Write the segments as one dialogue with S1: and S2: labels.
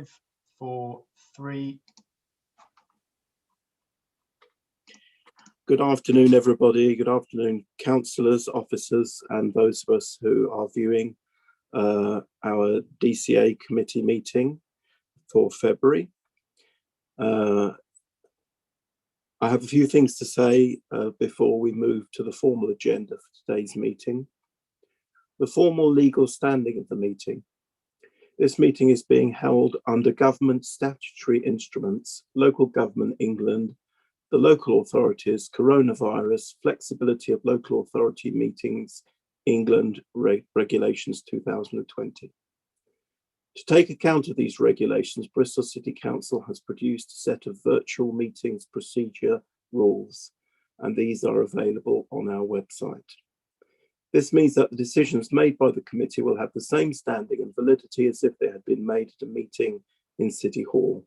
S1: 5, 4, 3.
S2: Good afternoon, everybody. Good afternoon, councillors, officers, and those of us who are viewing our DCA committee meeting for February. I have a few things to say before we move to the formal agenda for today's meeting. The formal legal standing of the meeting. This meeting is being held under government statutory instruments, Local Government England, the local authorities, coronavirus, flexibility of local authority meetings, England regulations 2020. To take account of these regulations, Bristol City Council has produced a set of virtual meetings procedure rules, and these are available on our website. This means that the decisions made by the committee will have the same standing and validity as if they had been made at a meeting in City Hall.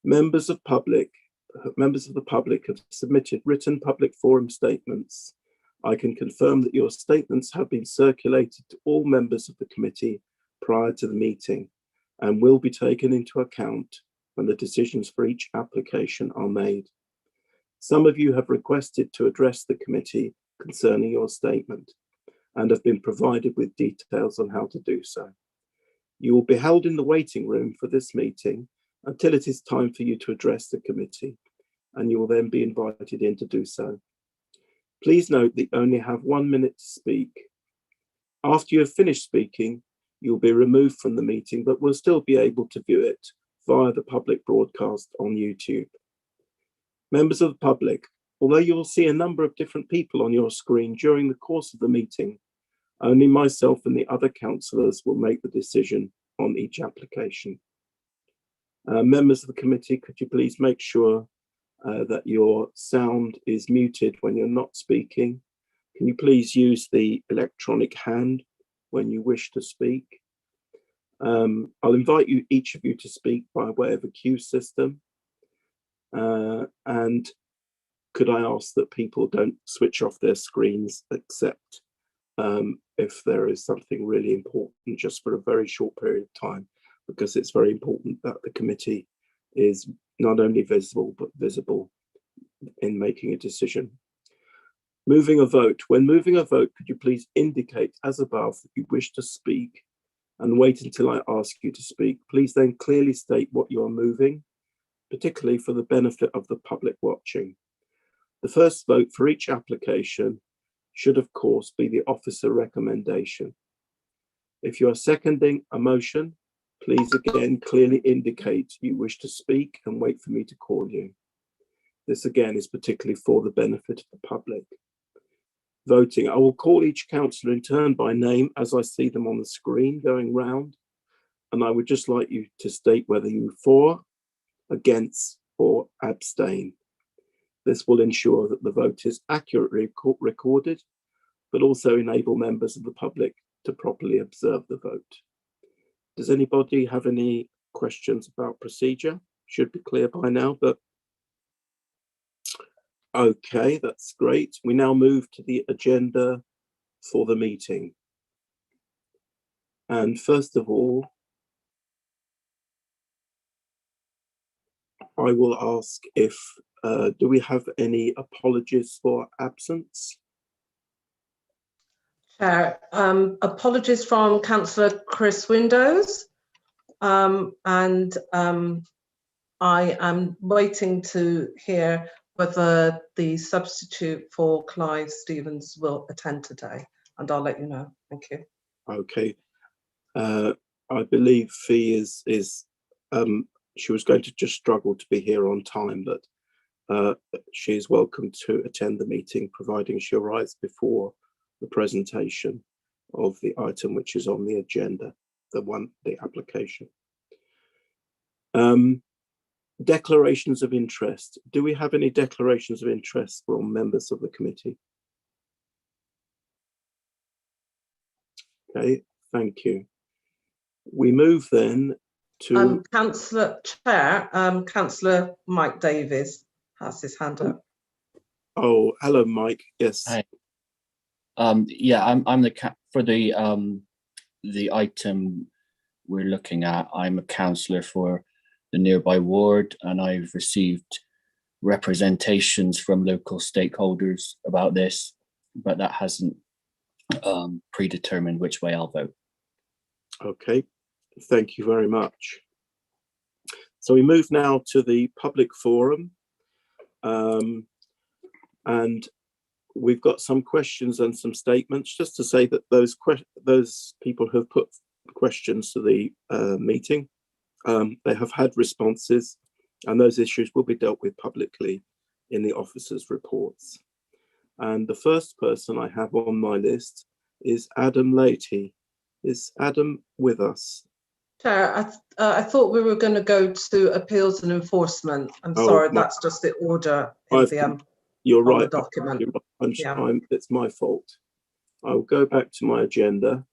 S2: Members of the public have submitted written public forum statements. I can confirm that your statements have been circulated to all members of the committee prior to the meeting and will be taken into account when the decisions for each application are made. Some of you have requested to address the committee concerning your statement and have been provided with details on how to do so. You will be held in the waiting room for this meeting until it is time for you to address the committee, and you will then be invited in to do so. Please note that you only have 1 minute to speak. After you have finished speaking, you will be removed from the meeting, but will still be able to view it via the public broadcast on YouTube. Members of the public, although you will see a number of different people on your screen during the course of the meeting, only myself and the other councillors will make the decision on each application. Members of the committee, could you please make sure that your sound is muted when you're not speaking? Can you please use the electronic hand when you wish to speak? I'll invite each of you to speak by way of a queue system. And could I ask that people don't switch off their screens except if there is something really important, just for a very short period of time, because it's very important that the committee is not only visible, but visible in making a decision. Moving a vote. When moving a vote, could you please indicate as above that you wish to speak and wait until I ask you to speak. Please then clearly state what you are moving, particularly for the benefit of the public watching. The first vote for each application should, of course, be the officer recommendation. If you are seconding a motion, please again clearly indicate you wish to speak and wait for me to call you. This again is particularly for the benefit of the public. Voting. I will call each councillor in turn by name as I see them on the screen going round, and I would just like you to state whether you're for, against, or abstain. This will ensure that the vote is accurately recorded, but also enable members of the public to properly observe the vote. Does anybody have any questions about procedure? Should be clear by now, but okay, that's great. We now move to the agenda for the meeting. And first of all, I will ask if, do we have any apologies for absence?
S3: Chair, apologies from Councillor Chris Windows, and I am waiting to hear whether the substitute for Clive Stevens will attend today, and I'll let you know. Thank you. Okay.
S2: I believe Fee is she was going to just struggle to be here on time, but she is welcome to attend the meeting, providing she arrives before the presentation of the item which is on the agenda, the application. Declarations of interest. Do we have any declarations of interest from members of the committee? Okay, thank you. We move then to
S3: Councillor Chair, Councillor Mike Davies has his hand up.
S2: Oh, hello, Mike. Yes.
S4: Hi. Yeah, I'm the for the item we're looking at. I'm a councillor for the nearby ward, and I've received representations from local stakeholders about this, but that hasn't predetermined which way I'll vote.
S2: Okay, thank you very much. So we move now to the public forum, and we've got some questions and some statements. Just to say that those people who have put questions to the meeting, they have had responses, and those issues will be dealt with publicly in the officers' reports. And the first person I have on my list is Adam Leahy. Is Adam with us?
S3: Chair, I thought we were going to go to appeals and enforcement. I'm sorry, that's just the order in the
S2: you're right.
S3: the document.
S2: It's my fault. I'll go back to my agenda,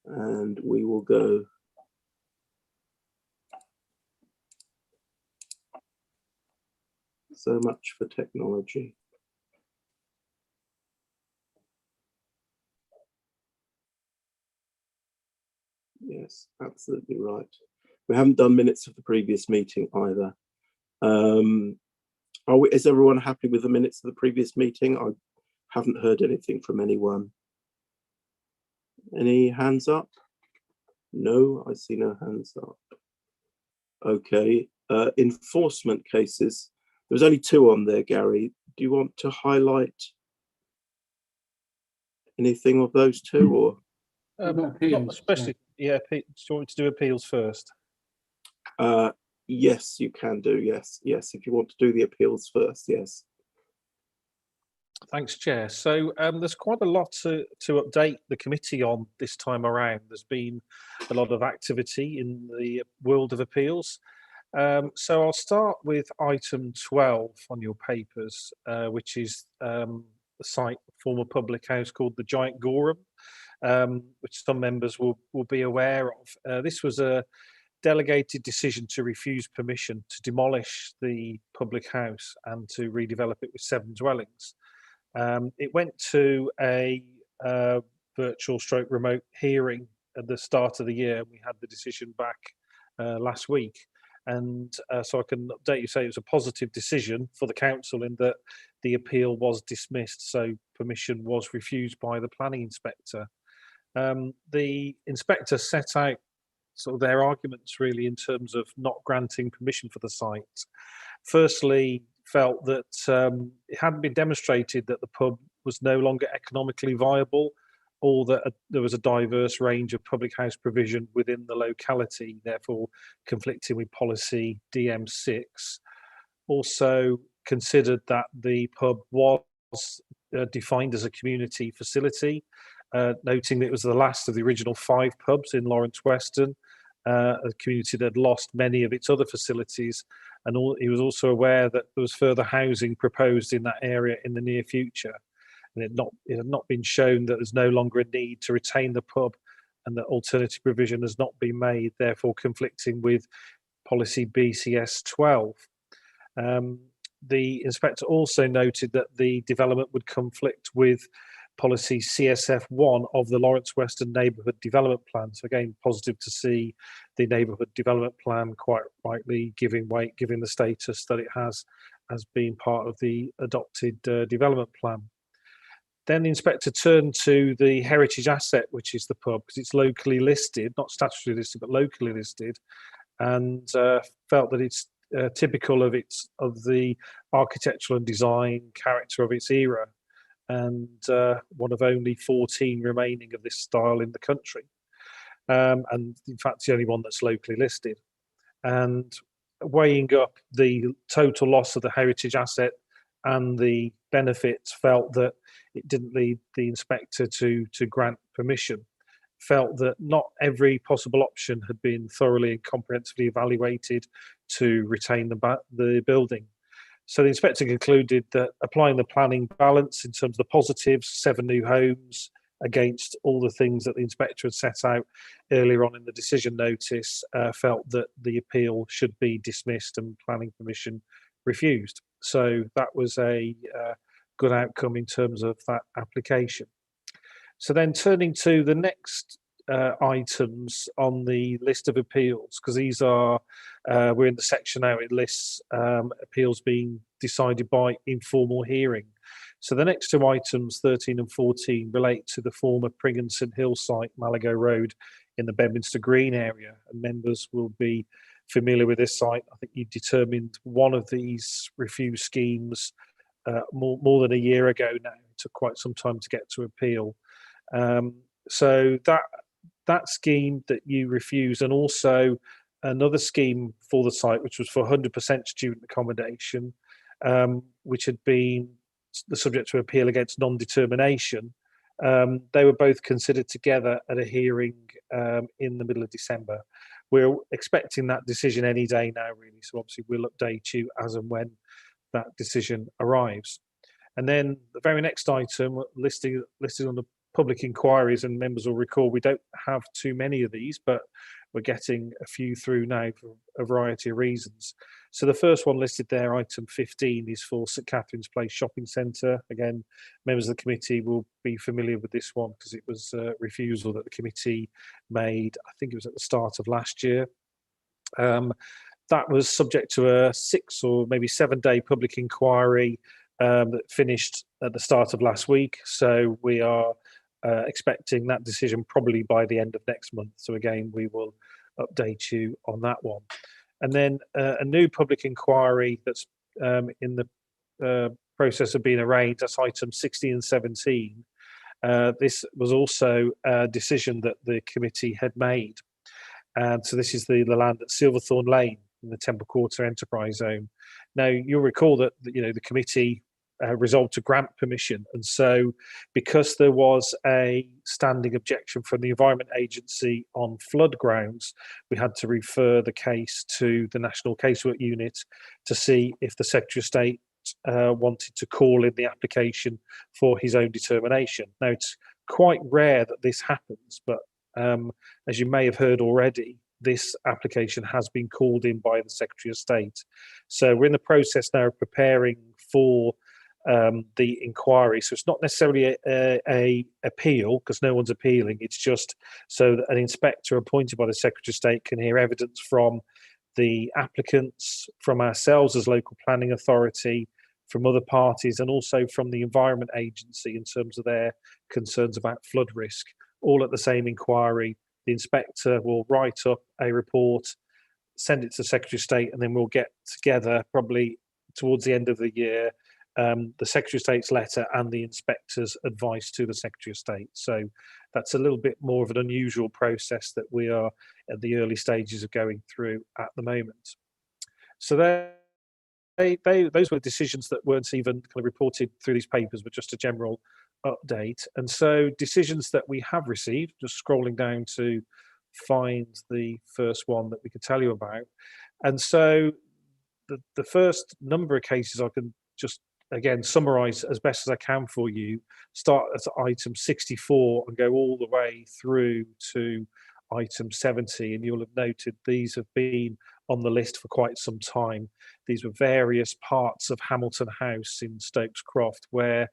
S2: and we will go. So much for technology. Yes, absolutely right. We haven't done minutes of the previous meeting either. Is everyone happy with the minutes of the previous meeting? I haven't heard anything from anyone. Any hands up? No, I see no hands up. Okay, enforcement cases. There was only 2 on there, Gary. Do you want to highlight anything of those 2, or?
S5: Not especially, yeah. Do you want me to do appeals first?
S2: Yes, you can do. Yes, if you want to do the appeals first, yes.
S5: Thanks, Chair. So there's quite a lot to update the committee on this time around. There's been a lot of activity in the world of appeals. So I'll start with item 12 on your papers, which is the site, former public house called the Giant Gorham, which some members will be aware of. This was a delegated decision to refuse permission to demolish the public house and to redevelop it with 7 dwellings. It went to a virtual stroke remote hearing at the start of the year. We had the decision back last week. And so I can update you, say it was a positive decision for the council in that the appeal was dismissed, so permission was refused by the planning inspector. The inspector set out sort of their arguments really in terms of not granting permission for the site. Firstly, felt that it hadn't been demonstrated that the pub was no longer economically viable, or that there was a diverse range of public house provision within the locality, therefore conflicting with policy DM6. Also considered that the pub was defined as a community facility, noting that it was the last of the original 5 pubs in Lawrence Weston, a community that had lost many of its other facilities. And he was also aware that there was further housing proposed in that area in the near future. And it had not been shown that there's no longer a need to retain the pub, and that alternative provision has not been made, therefore conflicting with policy BCS 12. The inspector also noted that the development would conflict with policy CSF1 of the Lawrence Weston Neighbourhood Development Plan. So again, positive to see the Neighbourhood Development Plan quite rightly giving the status that it has as being part of the adopted development plan. Then the inspector turned to the heritage asset, which is the pub, because it's locally listed, not statutorily listed, but locally listed, and felt that it's typical of the architectural and design character of its era, and one of only 14 remaining of this style in the country, and in fact the only one that's locally listed. And weighing up the total loss of the heritage asset and the benefits, felt that it didn't lead the inspector to grant permission. Felt that not every possible option had been thoroughly and comprehensively evaluated to retain the building. So the inspector concluded that applying the planning balance in terms of the positives, 7 new homes, against all the things that the inspector had set out earlier on in the decision notice, felt that the appeal should be dismissed and planning permission refused. So that was a good outcome in terms of that application. So then turning to the next items on the list of appeals, because these are, we're in the section now, it lists appeals being decided by informal hearing. So the next two items, 13 and 14, relate to the former Pring and St Hill site, Malago Road, in the Bedminster Green area. And members will be familiar with this site. I think you determined one of these review schemes more than a year ago now. It took quite some time to get to appeal. So that scheme that you refused, and also another scheme for the site, which was for 100% student accommodation, which had been the subject to appeal against non-determination. They were both considered together at a hearing in the middle of December. We're expecting that decision any day now, really. So obviously we'll update you as and when that decision arrives. And then the very next item listed on the public inquiries, and members will recall we don't have too many of these, but we're getting a few through now for a variety of reasons. So the first one listed there, item 15, is for St Catherine's Place Shopping Centre. Again, members of the committee will be familiar with this one because it was a refusal that the committee made, I think it was at the start of last year. That was subject to a 6 or maybe 7 day public inquiry that finished at the start of last week. So we are expecting that decision probably by the end of next month. So again, we will update you on that one. And then a new public inquiry that's in the process of being arranged, that's item 16 and 17. This was also a decision that the committee had made. And so this is the land at Silverthorne Lane in the Temple Quarter Enterprise Zone. Now, you'll recall that the committee resolved to grant permission, and so because there was a standing objection from the Environment Agency on flood grounds, we had to refer the case to the National Casework Unit to see if the Secretary of State wanted to call in the application for his own determination. Now, it's quite rare that this happens, but as you may have heard already, this application has been called in by the Secretary of State. So we're in the process now of preparing for the inquiry. So it's not necessarily a appeal, because no one's appealing. It's just so that an inspector appointed by the Secretary of State can hear evidence from the applicants, from ourselves as local planning authority, from other parties, and also from the Environment Agency in terms of their concerns about flood risk, all at the same inquiry. The inspector will write up a report, send it to the Secretary of State, and then we'll get together probably towards the end of the year the Secretary of State's letter and the inspector's advice to the Secretary of State. So that's a little bit more of an unusual process that we are at the early stages of going through at the moment. So those were decisions that weren't even kind of reported through these papers, but just a general update. And so decisions that we have received, just scrolling down to find the first one that we could tell you about. And so the first number of cases I can just again summarize as best as I can for you, start at item 64 and go all the way through to item 70, and you'll have noted these have been on the list for quite some time. These were various parts of Hamilton House in Stokes Croft where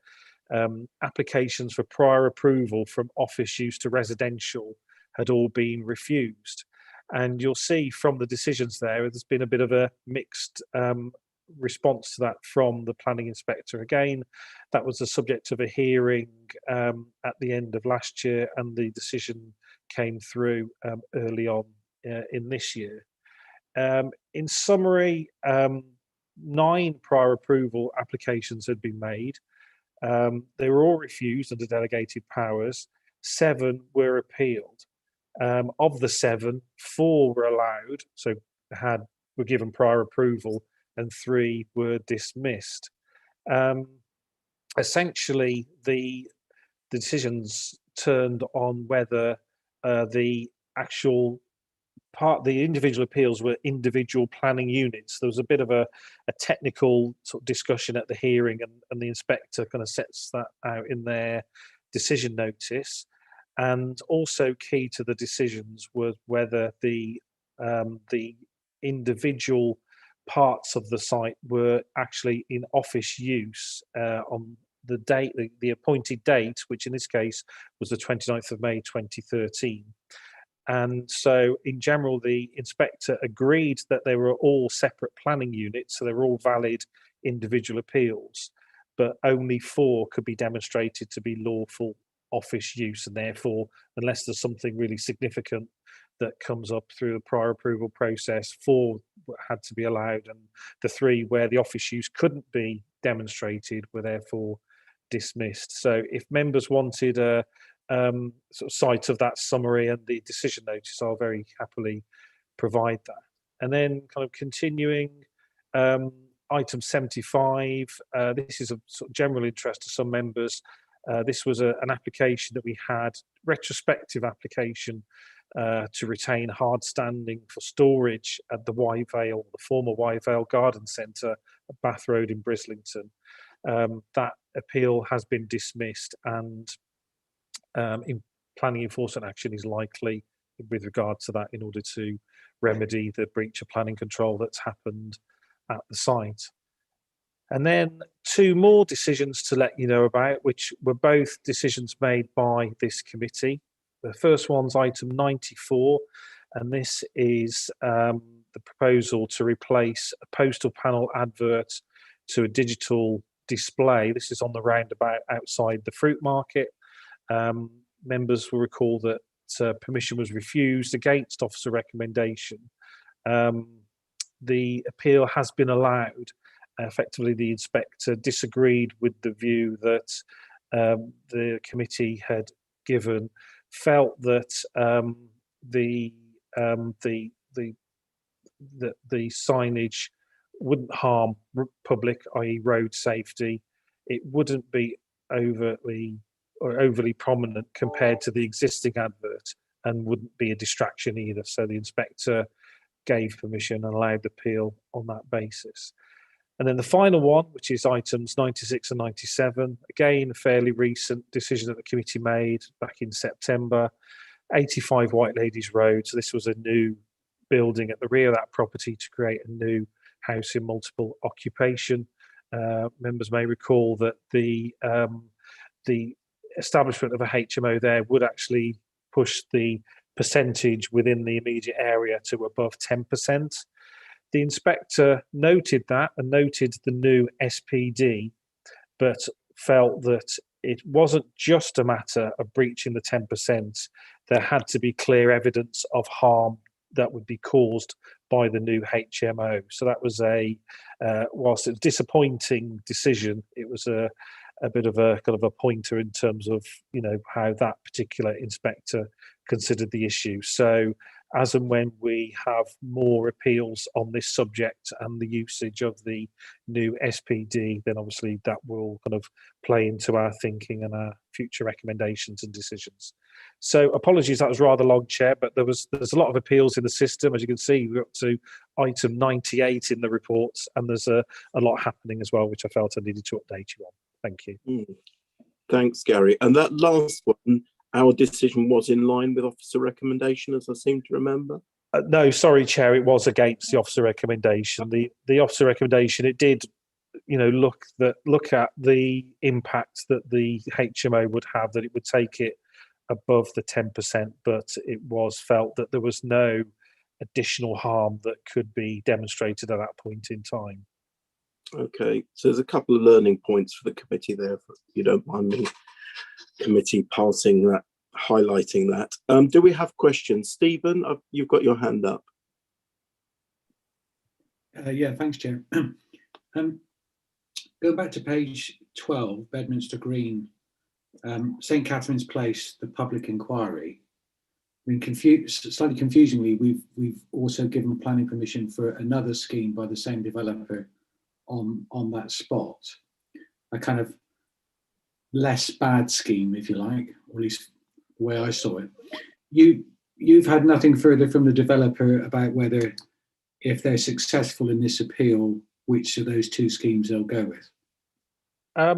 S5: applications for prior approval from office use to residential had all been refused. And you'll see from the decisions there's been a bit of a mixed response to that from the planning inspector. Again, that was the subject of a hearing at the end of last year, and the decision came through early on in this year. In summary, 9 prior approval applications had been made. They were all refused under delegated powers. 7 were appealed. Of the 7, 4 were allowed, so were given prior approval, and 3 were dismissed. Essentially, the decisions turned on whether the actual the individual appeals were individual planning units. There was a bit of a technical sort of discussion at the hearing, and the inspector kind of sets that out in their decision notice. And also key to the decisions was whether the individual parts of the site were actually in office use the date, the appointed date, which in this case was the 29th of May 2013. And so in general, the inspector agreed that they were all separate planning units, so they were all valid individual appeals, but only 4 could be demonstrated to be lawful office use, and therefore, unless there's something really significant that comes up through the prior approval process, 4 had to be allowed, and the 3 where the office use couldn't be demonstrated were therefore dismissed. So if members wanted a sort of sight of that summary and the decision notice, I'll very happily provide that. And then kind of continuing, item 75, this is of sort of general interest to some members. This was an application that we had, retrospective application to retain hard standing for storage at the Wyvale, the former Wyvale Garden Centre at Bath Road in Brislington. That appeal has been dismissed, and in planning enforcement action is likely with regard to that in order to remedy the breach of planning control that's happened at the site. And then 2 more decisions to let you know about, which were both decisions made by this committee. The first one's item 94, and this is the proposal to replace a postal panel advert to a digital display. This is on the roundabout outside the fruit market. Members will recall that permission was refused against officer recommendation. The appeal has been allowed. Effectively, the inspector disagreed with the view that the committee had given, felt that the signage wouldn't harm public, i.e. road safety. It wouldn't be overly prominent compared to the existing advert, and wouldn't be a distraction either. So the inspector gave permission and allowed the appeal on that basis. And then the final one, which is items 96 and 97, again, a fairly recent decision that the committee made back in September, 85 White Ladies Road. So this was a new building at the rear of that property to create a new house in multiple occupation. Members may recall that the establishment of a HMO there would actually push the percentage within the immediate area to above 10%. The inspector noted that and noted the new SPD, but felt that it wasn't just a matter of breaching the 10%. There had to be clear evidence of harm that would be caused by the new HMO. So that was whilst a disappointing decision, it was a bit of a kind of a pointer in terms of, how that particular inspector considered the issue. So as and when we have more appeals on this subject and the usage of the new SPD, then obviously that will kind of play into our thinking and our future recommendations and decisions. So apologies, that was rather long, Chair, but there's a lot of appeals in the system. As you can see, we're up to item 98 in the reports, and there's a lot happening as well, which I felt I needed to update you on. Thank you.
S2: Thanks, Gary. And that last one, our decision was in line with officer recommendation, as I seem to remember.
S5: No, sorry, Chair, it was against the officer recommendation. The officer recommendation, it did, look at the impact that the HMO would have, that it would take it above the 10%, but it was felt that there was no additional harm that could be demonstrated at that point in time.
S2: Okay, so there's a couple of learning points for the committee there, if you don't mind me, committee passing that, highlighting that. Do we have questions? Stephen, you've got your hand up.
S6: Yeah, thanks, Chair. Go back to page 12, Bedminster Green, St Catherine's Place, the public inquiry. I mean, slightly confusingly, we've also given planning permission for another scheme by the same developer on that spot. A kind of less bad scheme, if you like, or at least the way I saw it. You've had nothing further from the developer about whether, if they're successful in this appeal, which of those 2 schemes they'll go with.
S5: I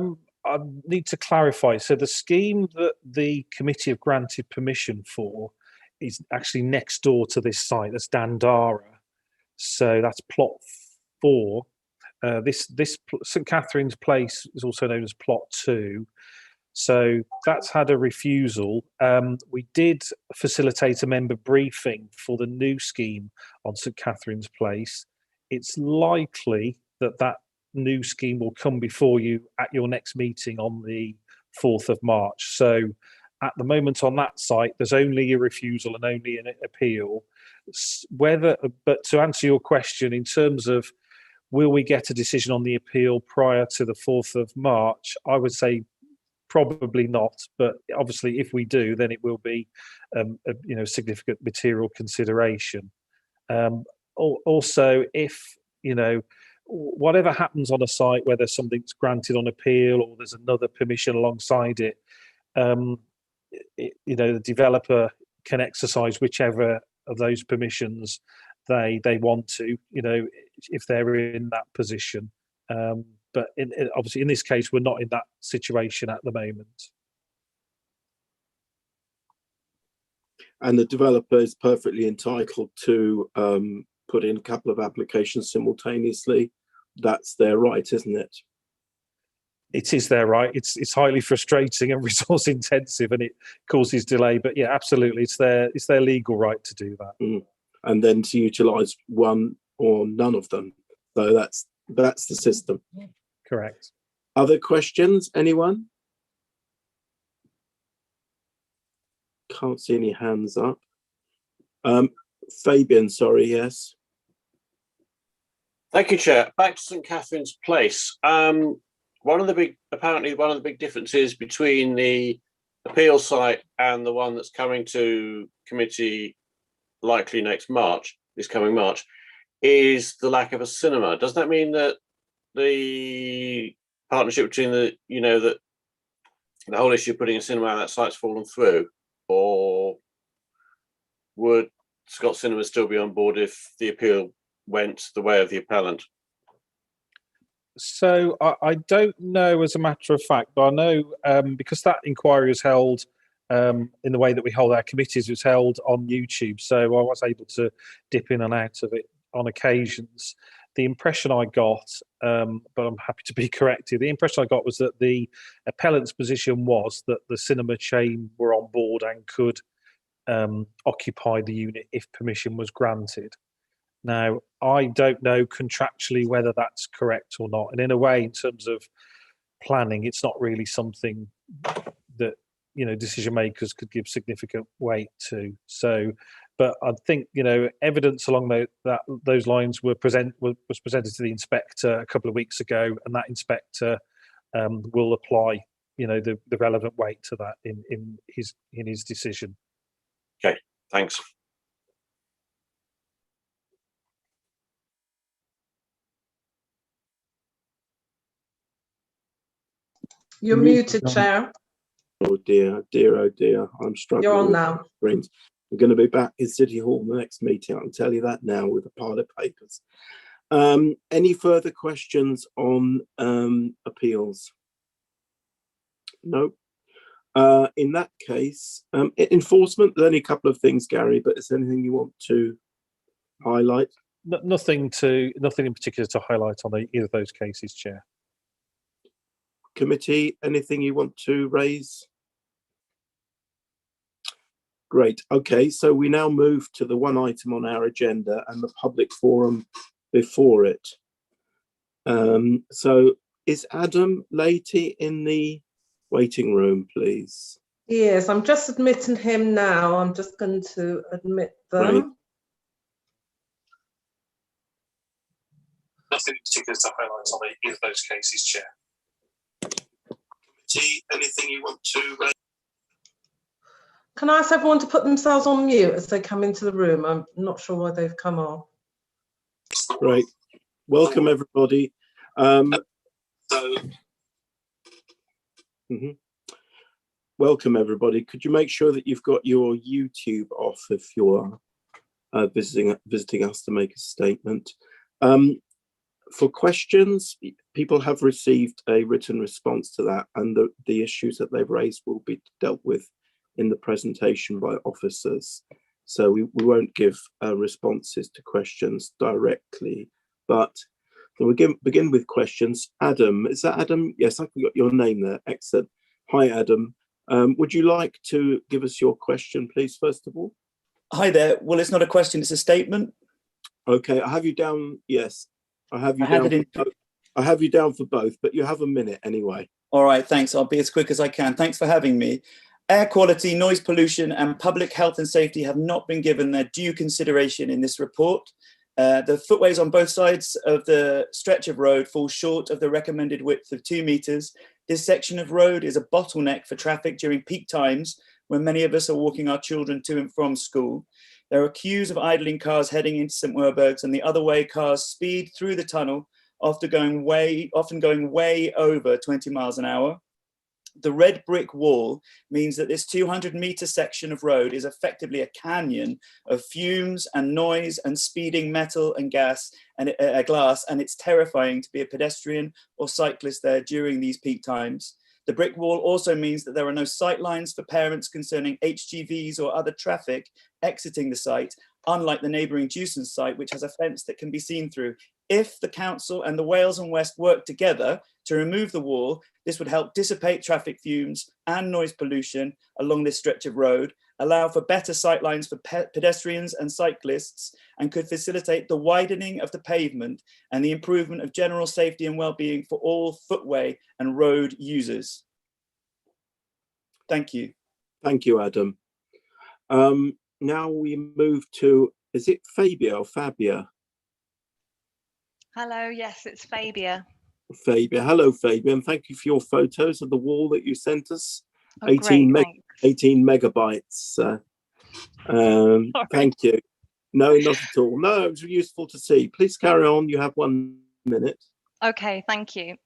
S5: need to clarify. So the scheme that the committee have granted permission for is actually next door to this site. That's Dandara. So that's plot 4. St Catherine's Place is also known as Plot 2. So that's had a refusal. We did facilitate a member briefing for the new scheme on St Catherine's Place. It's likely that that new scheme will come before you at your next meeting on the 4th of March. So at the moment on that site, there's only a refusal and only an appeal. But to answer your question, in terms of will we get a decision on the appeal prior to the 4th of March, I would say probably not. But obviously, if we do, then it will be a significant material consideration. Also, if whatever happens on a site, whether something's granted on appeal or there's another permission alongside it, the developer can exercise whichever of those permissions they want to, if they're in that position. But obviously, in this case, we're not in that situation at the moment.
S2: And the developer is perfectly entitled to put in a couple of applications simultaneously. That's their right, isn't it?
S5: It is their right. It's highly frustrating and resource intensive, and it causes delay. But yeah, absolutely, it's their legal right to do that.
S2: Mm. And then to utilise one or none of them. So that's the system.
S5: Correct.
S2: Other questions? Anyone? Can't see any hands up. Fabian, sorry, yes.
S7: Thank you, Chair. Back to St Catherine's Place. Apparently one of the big differences between the appeal site and the one that's coming to committee likely this coming March, is the lack of a cinema. Does that mean that the partnership between the whole issue of putting a cinema on that site's fallen through, or would Scott Cinema still be on board if the appeal went the way of the appellant?
S5: So I don't know as a matter of fact, but I know because that inquiry was held in the way that we hold our committees, it was held on YouTube. So I was able to dip in and out of it on occasions. The impression I got, but I'm happy to be corrected, the impression I got was that the appellant's position was that the cinema chain were on board and could occupy the unit if permission was granted. Now, I don't know contractually whether that's correct or not. And in a way, in terms of planning, it's not really something that, decision makers could give significant weight to. So, but I think, evidence along those lines was presented to the inspector a couple of weeks ago, and that inspector will apply, the relevant weight to that in his decision.
S7: Okay, thanks.
S3: You're muted, Chair.
S2: Oh dear, oh dear. I'm struggling.
S3: You're on now.
S2: Screens. I'm going to be back in City Hall in the next meeting. I can tell you that now with a pile of papers. Any further questions on appeals? No. In that case, enforcement, there's only a couple of things, Gary, but is there anything you want to highlight?
S5: Nothing in particular to highlight on either of those cases, Chair.
S2: Committee, anything you want to raise? Great. Okay, so we now move to the one item on our agenda and the public forum before it. So is Adam Leahy in the waiting room, please?
S3: Yes, I'm just admitting him now. I'm just going to admit them.
S2: Right.
S5: Nothing in particular to highlight on either of those cases, Chair.
S2: Anything you want to raise?
S3: Can I ask everyone to put themselves on mute as they come into the room? I'm not sure why they've come off.
S2: Great. Welcome, everybody. Welcome, everybody. Could you make sure that you've got your YouTube off if you're visiting us to make a statement? For questions, people have received a written response to that, and the issues that they've raised will be dealt with in the presentation by officers. So we won't give responses to questions directly, but So we begin with questions. Adam, is that Adam? Yes, I've got your name there. Excellent. Hi, Adam. Would you like to give us your question, please, first of all?
S8: Hi there. Well, it's not a question, it's a statement.
S2: Okay, I have you down. Yes, I have you down. I have you down for both, but you have a minute anyway.
S8: All right, thanks. I'll be as quick as I can. Thanks for having me. Air quality, noise pollution, and public health and safety have not been given their due consideration in this report. The footways on both sides of the stretch of road fall short of the recommended width of 2 meters. This section of road is a bottleneck for traffic during peak times when many of us are walking our children to and from school. There are queues of idling cars heading into St. Werburgh's, and the other way cars speed through the tunnel, often going way over 20 miles an hour. The red brick wall means that this 200-meter section of road is effectively a canyon of fumes and noise and speeding metal and gas and glass, and it's terrifying to be a pedestrian or cyclist there during these peak times. The brick wall also means that there are no sight lines for parents concerning HGVs or other traffic exiting the site, unlike the neighbouring Dewson site, which has a fence that can be seen through. If the council and the Wales and West work together to remove the wall, this would help dissipate traffic fumes and noise pollution along this stretch of road, allow for better sightlines for pedestrians and cyclists, and could facilitate the widening of the pavement and the improvement of general safety and well-being for all footway and road users. Thank you.
S2: Thank you, Adam. Now we move to, is it Fabia or Fabia?
S9: Hello, yes, it's Fabia.
S2: Fabia, hello Fabia, and thank you for your photos of the wall that you sent us.
S9: Oh, 18
S2: megabytes. Thank you. No, not at all. No, it was useful to see. Please carry on. You have 1 minute.
S9: Okay, thank you.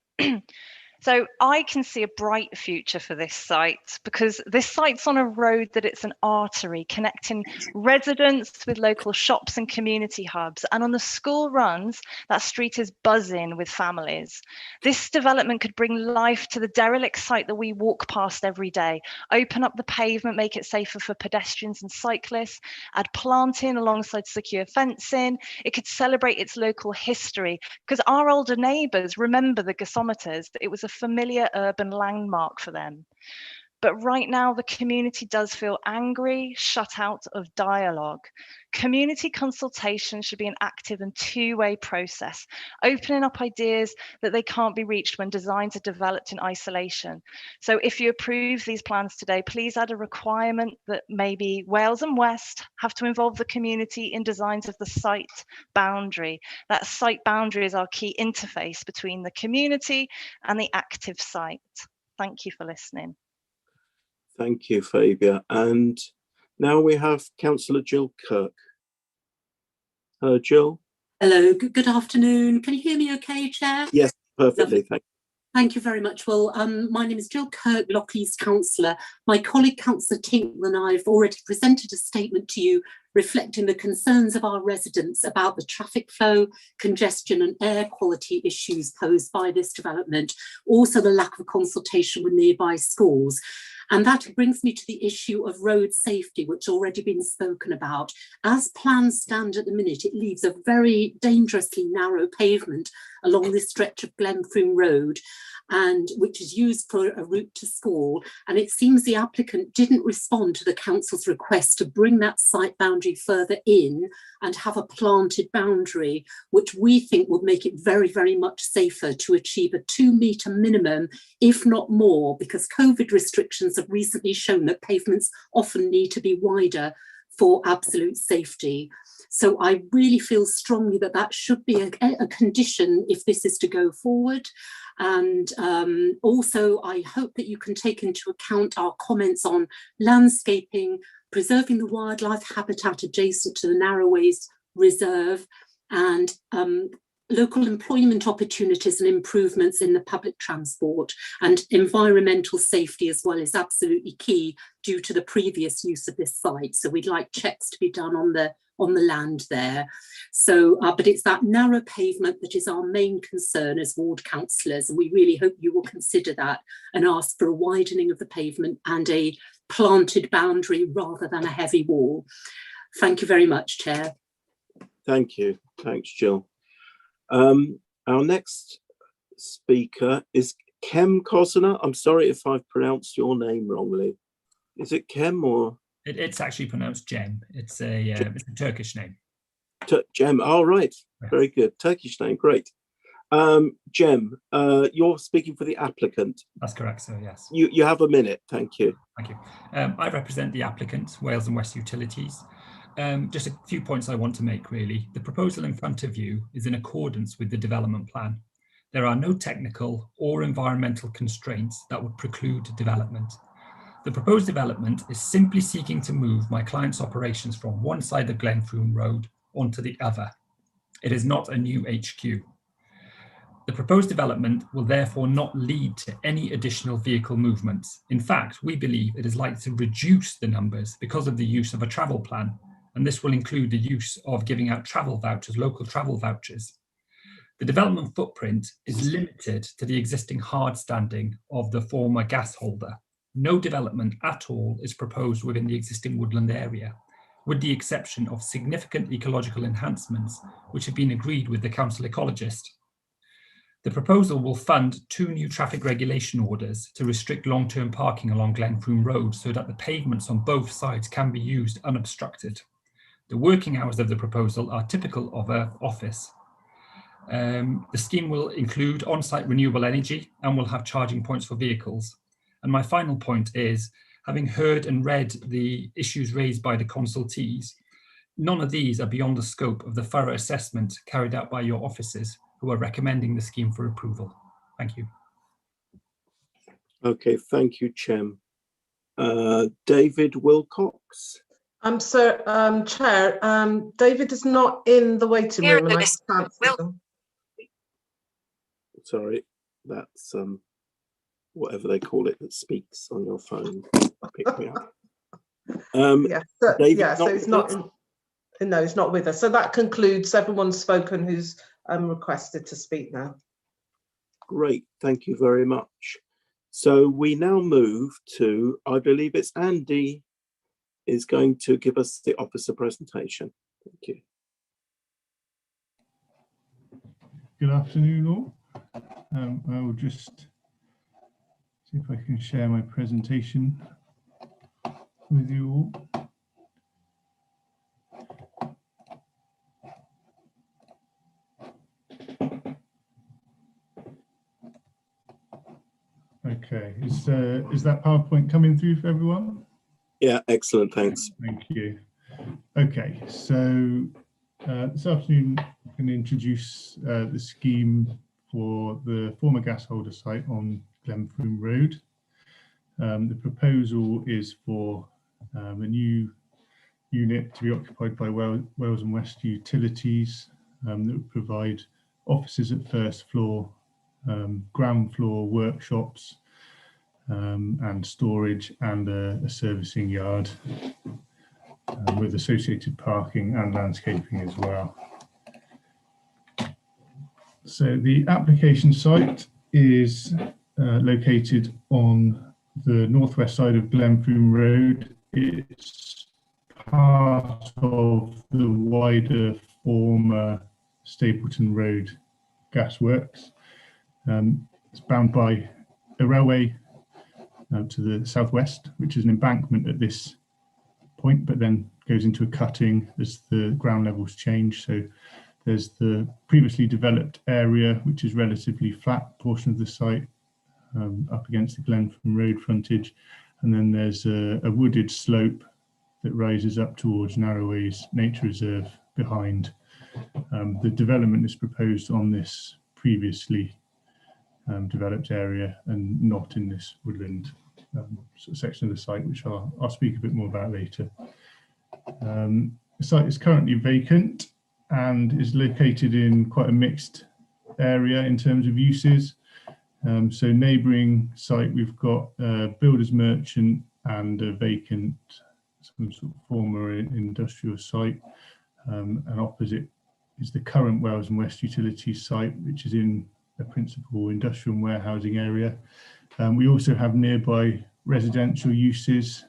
S9: So I can see a bright future for this site because this site's on a road that it's an artery connecting residents with local shops and community hubs. And on the school runs, that street is buzzing with families. This development could bring life to the derelict site that we walk past every day, open up the pavement, make it safer for pedestrians and cyclists, add planting alongside secure fencing. It could celebrate its local history because our older neighbours remember the gasometers, that it was a familiar urban landmark for them. But right now, the community does feel angry, shut out of dialogue. Community consultation should be an active and two-way process, opening up ideas that they can't be reached when designs are developed in isolation. So if you approve these plans today, please add a requirement that maybe Wales and West have to involve the community in designs of the site boundary. That site boundary is our key interface between the community and the active site. Thank you for listening.
S2: Thank you, Fabia. And now we have Councillor Jill Kirk. Hello, Jill.
S10: Hello, good afternoon. Can you hear me okay, Chair?
S2: Yes, perfectly, thank you.
S10: Thank you very much. Well, my name is Jill Kirk, Lockleys Councillor. My colleague Councillor Tinkle and I have already presented a statement to you reflecting the concerns of our residents about the traffic flow, congestion and air quality issues posed by this development, also the lack of consultation with nearby schools. And that brings me to the issue of road safety, which has already been spoken about. As plans stand at the minute, it leaves a very dangerously narrow pavement along this stretch of Glenfrome Road, and which is used for a route to school. And it seems the applicant didn't respond to the council's request to bring that site boundary further in and have a planted boundary, which we think would make it very, very much safer to achieve a 2 metre minimum, if not more, because COVID restrictions have recently shown that pavements often need to be wider for absolute safety. So I really feel strongly that that should be a condition if this is to go forward. And also, I hope that you can take into account our comments on landscaping, preserving the wildlife habitat adjacent to the Narroways Reserve, and local employment opportunities and improvements in the public transport, and environmental safety as well is absolutely key due to the previous use of this site. So we'd like checks to be done on the land there. So, but it's that narrow pavement that is our main concern as ward councillors, and we really hope you will consider that and ask for a widening of the pavement and a planted boundary rather than a heavy wall. Thank you very much, Chair.
S2: Thank you. Thanks, Jill. Our next speaker is Kem Kozner. I'm sorry if I've pronounced your name wrongly. Is it Kem or?
S11: It's actually pronounced Cem. It's a Turkish name.
S2: Jem. Oh, right.
S11: Yes.
S2: Very good. Turkish name. Great. Jem, you're speaking for the applicant.
S11: That's correct, sir. Yes.
S2: You have a minute. Thank you.
S11: Thank you. I represent the applicant, Wales and West Utilities. Just a few points I want to make, really. The proposal in front of you is in accordance with the development plan. There are no technical or environmental constraints that would preclude development. The proposed development is simply seeking to move my client's operations from one side of Glenfrome Road onto the other. It is not a new HQ. The proposed development will therefore not lead to any additional vehicle movements. In fact, we believe it is likely to reduce the numbers because of the use of a travel plan, and this will include the use of giving out travel vouchers, local travel vouchers. The development footprint is limited to the existing hard standing of the former gas holder. No development at all is proposed within the existing woodland area, with the exception of significant ecological enhancements which have been agreed with the council ecologist. The proposal will fund 2 new traffic regulation orders to restrict long-term parking along Glenfrome Road so that the pavements on both sides can be used unobstructed. The working hours of the proposal are typical of an office. The scheme will include on-site renewable energy and will have charging points for vehicles. And my final point is, having heard and read the issues raised by the consultees, none of these are beyond the scope of the thorough assessment carried out by your officers who are recommending the scheme for approval. Thank you.
S2: Okay, thank you, Chem. David Wilcox.
S3: Chair, David is not in the waiting room. And I can't see them.
S2: Sorry, that's whatever they call it that speaks on your phone. Pick me up.
S3: So he's not. No, he's not with us. So that concludes. Everyone's spoken who's requested to speak now.
S2: Great, thank you very much. So we now move to, I believe it's Andy is going to give us the officer presentation. Thank you.
S12: Good afternoon all. I will just see if I can share my presentation with you all. Okay, is that PowerPoint coming through for everyone?
S2: Yeah, excellent, thanks.
S12: Thank you. Okay, so this afternoon I'm going to introduce the scheme for the former gas holder site on Glenfrome Road. The proposal is for a new unit to be occupied by Wales and West Utilities that would provide offices at first floor, ground floor workshops and storage, and a servicing yard with associated parking and landscaping as well. So the application site is located on the northwest side of Glenfrome Road. It's part of the wider former Stapleton Road gasworks. It's bound by a railway to the southwest, which is an embankment at this point, but then goes into a cutting as the ground levels change. So there's the previously developed area, which is relatively flat portion of the site up against the Glenfrome Road frontage. And then there's a wooded slope that rises up towards Narroways Nature Reserve behind. The development is proposed on this previously developed area and not in this woodland sort of section of the site, which I'll speak a bit more about later. The site is currently vacant and is located in quite a mixed area in terms of uses. So neighbouring site, we've got a builder's merchant and a vacant, some sort of former industrial site, and opposite is the current Wales and West Utilities site, which is in a principal industrial and warehousing area. We also have nearby residential uses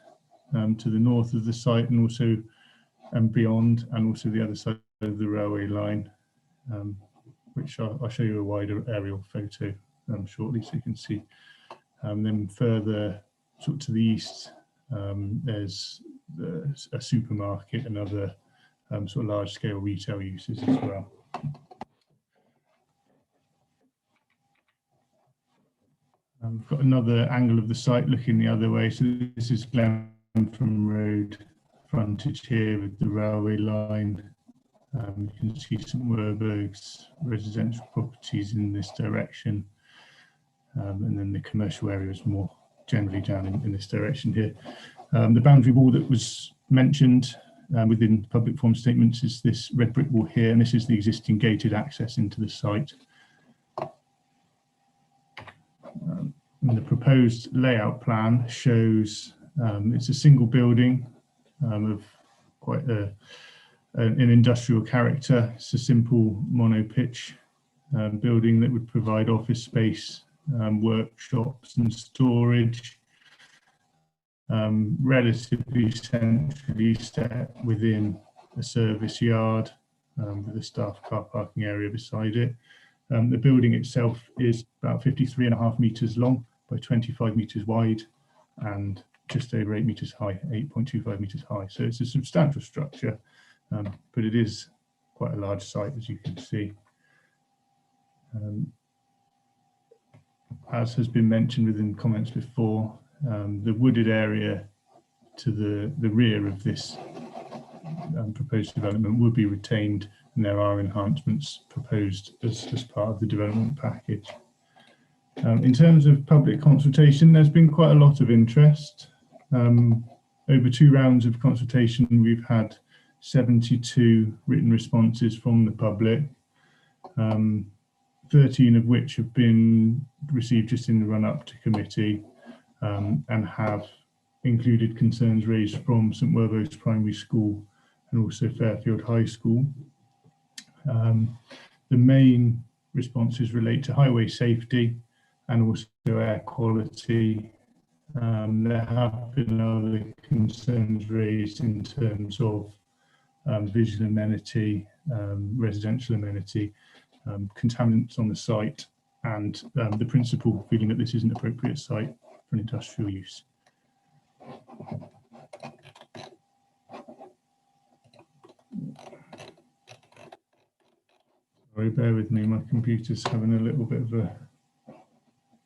S12: to the north of the site and also beyond, and also the other side of the railway line, which I'll show you a wider aerial photo shortly so you can see. Then further sort of to the east, there's a supermarket and other sort of large scale retail uses as well. We've got another angle of the site looking the other way. So this is Glenfrome Road frontage here with the railway line. You can see St Werburgh's residential properties in this direction. And then the commercial area is more generally down in this direction here. The boundary wall that was mentioned within public forum statements is this red brick wall here, and this is the existing gated access into the site. And the proposed layout plan shows it's a single building of quite an industrial character. It's a simple mono-pitch building that would provide office space, workshops and storage, relatively centrally set within a service yard with a staff car parking area beside it. The building itself is about 53.5 metres long by 25 metres wide and just over 8 metres high, 8.25 metres high. So it's a substantial structure, but it is quite a large site, as you can see. As has been mentioned within comments before, the wooded area to the rear of this proposed development would be retained, and there are enhancements proposed as part of the development package. In terms of public consultation, there's been quite a lot of interest. Over 2 rounds of consultation, we've had 72 written responses from the public, 13 of which have been received just in the run-up to committee, and have included concerns raised from St Werburgh's Primary School and also Fairfield High School. The main responses relate to highway safety and also air quality. There have been other concerns raised in terms of visual amenity, residential amenity, contaminants on the site, and the principal feeling that this isn't an appropriate site for an industrial use. Sorry, bear with me, my computer's having a little bit of a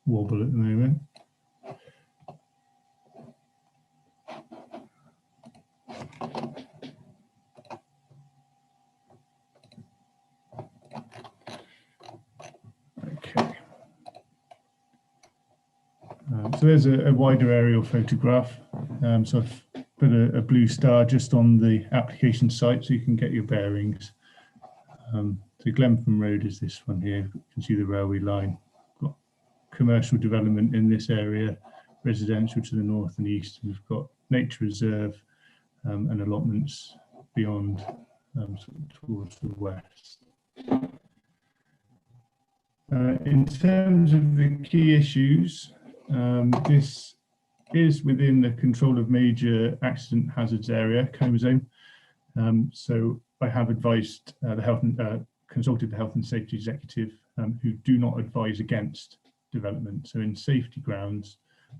S12: wobble at the moment. Okay. So there's a wider aerial photograph. So I've put a blue star just on the application site so you can get your bearings. So Glenfrome Road is this one here. You can see the railway line. Got commercial development in this area, residential to the north and east. We've got nature reserve and allotments beyond towards the west. In terms of the key issues, this is within the control of major accident hazards area, coma zone. So I have advised consulted the health and safety executive, who do not advise against development. So in safety grounds,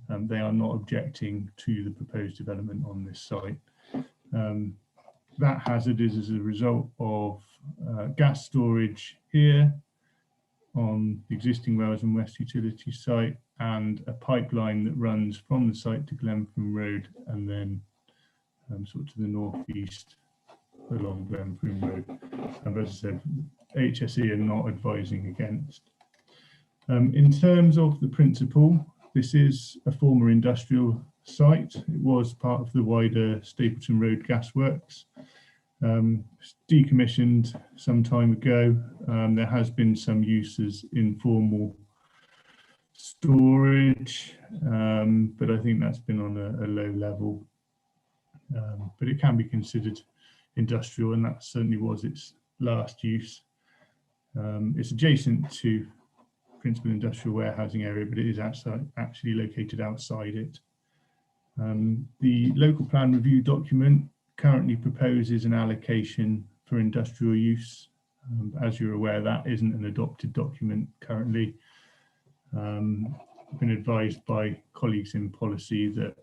S12: they are not objecting to the proposed development on this site. That hazard is as a result of gas storage here on the existing Wales and West utility site, and a pipeline that runs from the site to Glenfrome Road and then sort of to the northeast along Glenfrome Road. And as I said, HSE are not advising against. In terms of the principle, this is a former industrial site. It was part of the wider Stapleton Road gasworks. Decommissioned some time ago. There has been some use as informal storage, but I think that's been on a low level. But it can be considered industrial, and that certainly was its last use. It's adjacent to principal industrial warehousing area, but it is actually located outside it. The local plan review document currently proposes an allocation for industrial use As you're aware, that isn't an adopted document currently. I've been advised by colleagues in policy that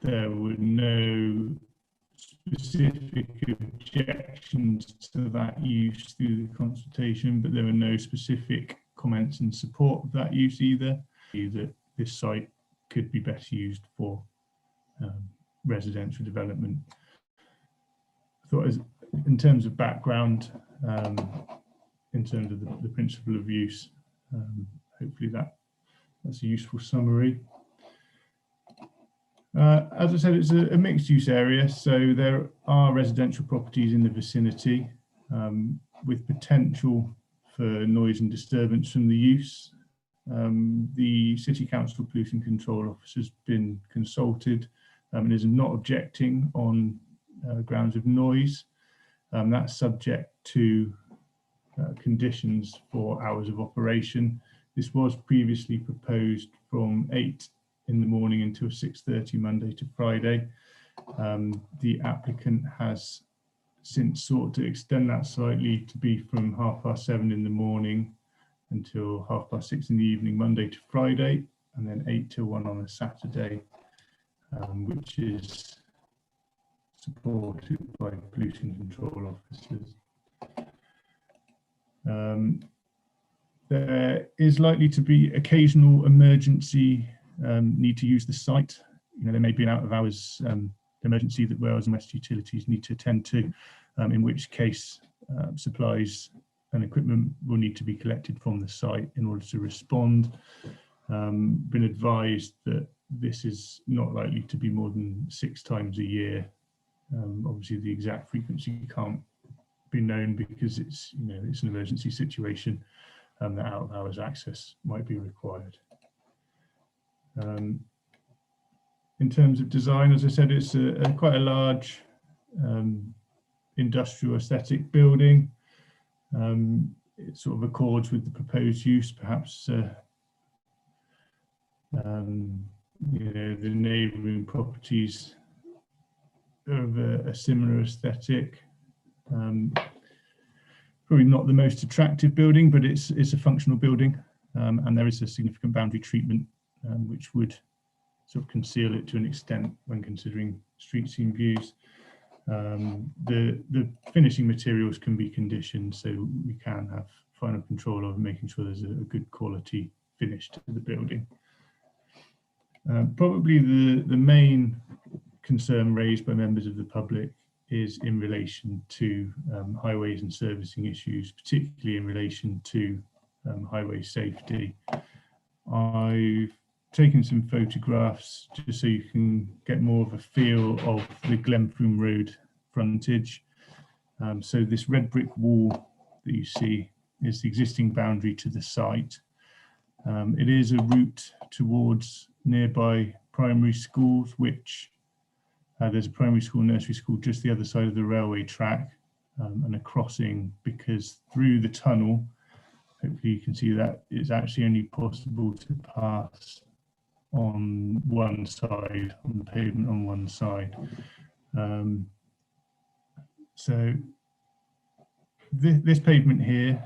S12: there were no specific objections to that use through the consultation, but there were no specific comments in support of that use either. That this site could be best used for residential development. I thought, in terms of background, in terms of the principle of use, hopefully that's a useful summary. As I said, it's a mixed use area, so there are residential properties in the vicinity with potential for noise and disturbance from the use. The City Council Pollution Control Office has been consulted and is not objecting on grounds of noise. That's subject to conditions for hours of operation. This was previously proposed from 8 in the morning until 6:30 Monday to Friday. The applicant has since sought to extend that slightly to be from 7:30 in the morning until 6:30 in the evening, Monday to Friday, and then 8 till 1 on a Saturday, which is supported by pollution control officers. There is likely to be occasional emergency need to use the site. There may be an out of hours emergency that Wales and West Utilities need to attend to, in which case supplies and equipment will need to be collected from the site in order to respond. Been advised that this is not likely to be more than 6 times a year. Obviously the exact frequency can't be known because it's an emergency situation, and that out of hours access might be required. In terms of design, as I said, it's quite a large industrial aesthetic building. It sort of accords with the proposed use, perhaps the neighbouring properties of a similar aesthetic. Probably not the most attractive building, but it's a functional building, and there is a significant boundary treatment which would sort of conceal it to an extent when considering street scene views. The finishing materials can be conditioned, so we can have final control over making sure there's a good quality finish to the building. Probably the main concern raised by members of the public is in relation to highways and servicing issues, particularly in relation to highway safety. I've taken some photographs just so you can get more of a feel of the Glenfrome Road frontage. So this red brick wall that you see is the existing boundary to the site. It is a route towards nearby primary schools, which there's a primary school, nursery school just the other side of the railway track, and a crossing, because through the tunnel, hopefully you can see that it's actually only possible to pass on one side, on the pavement on one side. So this pavement here,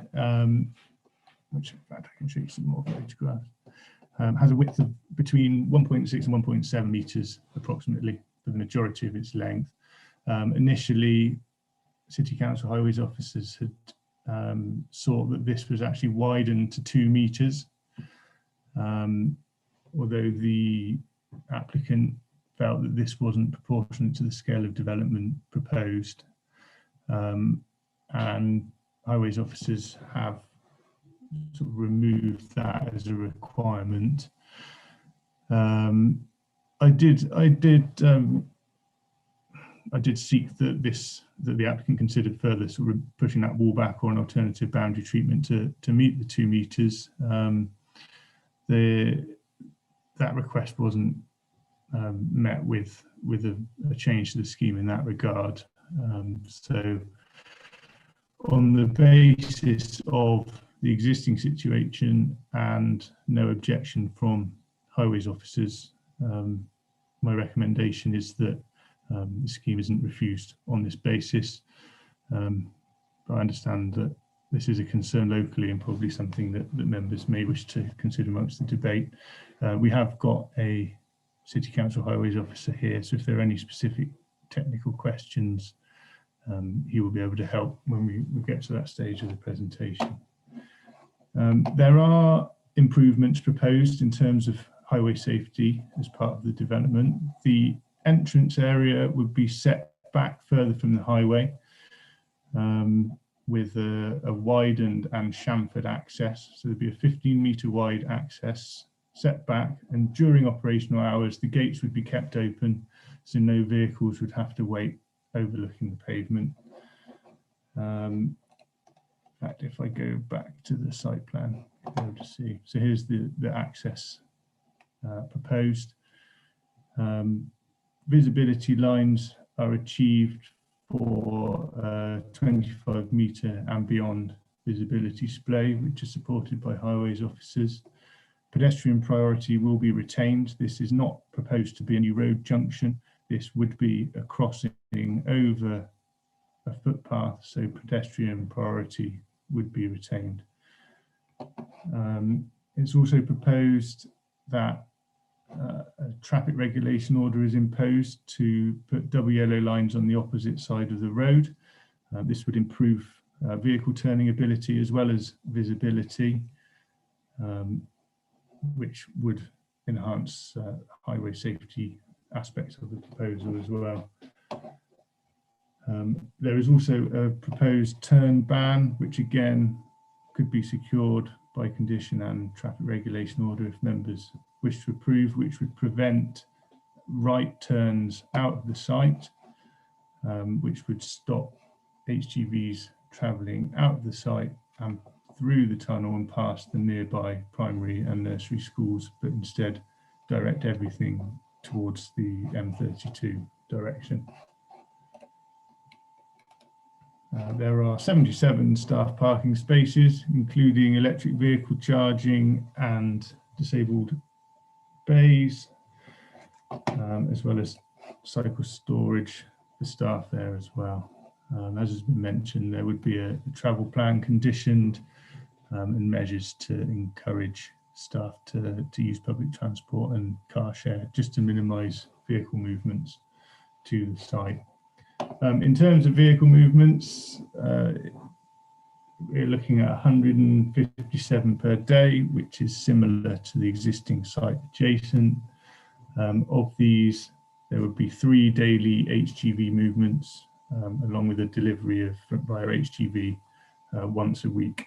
S12: which in fact I can show you some more photographs, has a width of between 1.6 and 1.7 meters approximately for the majority of its length. Initially, City Council Highways officers had sought that this was actually widened to 2 meters, although the applicant felt that this wasn't proportionate to the scale of development proposed, and highways officers have sort of removed that as a requirement. I did seek that the applicant considered further sort of pushing that wall back or an alternative boundary treatment to meet the 2 meters. That request wasn't met with a change to the scheme in that regard. So on the basis of the existing situation and no objection from highways officers, my recommendation is that the scheme isn't refused on this basis. but I understand that this is a concern locally and probably something that members may wish to consider amongst the debate. We have got a City Council Highways officer here, so if there are any specific technical questions, he will be able to help when we get to that stage of the presentation. There are improvements proposed in terms of highway safety as part of the development. The entrance area would be set back further from the highway, with a widened and chamfered access. So there'd be a 15-metre wide access set back, and during operational hours, the gates would be kept open, so no vehicles would have to wait overlooking the pavement. In fact, if I go back to the site plan, you'll be able to see. So here's the access proposed. Visibility lines are achieved for 25-metre and beyond visibility display, which is supported by highways officers. Pedestrian priority will be retained. This is not proposed to be any road junction. This would be a crossing over a footpath, so pedestrian priority would be retained. It's also proposed that a traffic regulation order is imposed to put double yellow lines on the opposite side of the road. This would improve vehicle turning ability as well as visibility, which would enhance highway safety aspects of the proposal as well. There is also a proposed turn ban, which again could be secured by condition and traffic regulation order if members wish to approve, which would prevent right turns out of the site, which would stop HGVs travelling out of the site and through the tunnel and past the nearby primary and nursery schools, but instead direct everything towards the M32 direction. There are 77 staff parking spaces, including electric vehicle charging and disabled bays, as well as cycle storage for staff there as well. As has been mentioned, there would be a travel plan conditioned and measures to encourage staff to use public transport and car share, just to minimise vehicle movements to the site. In terms of vehicle movements, we're looking at 157 per day, which is similar to the existing site adjacent. Of these, there would be 3 daily HGV movements, along with a delivery of via HGV once a week.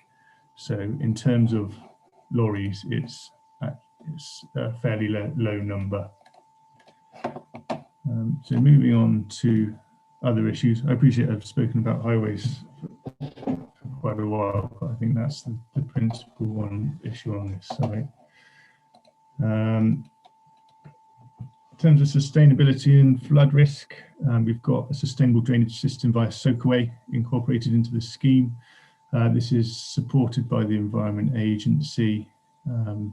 S12: So in terms of lorries, it's a fairly low number. So moving on to other issues. I appreciate I've spoken about highways for quite a while, but I think that's the principal one issue on this site. In terms of sustainability and flood risk, we've got a sustainable drainage system via soakaway incorporated into the scheme. This is supported by the Environment Agency, and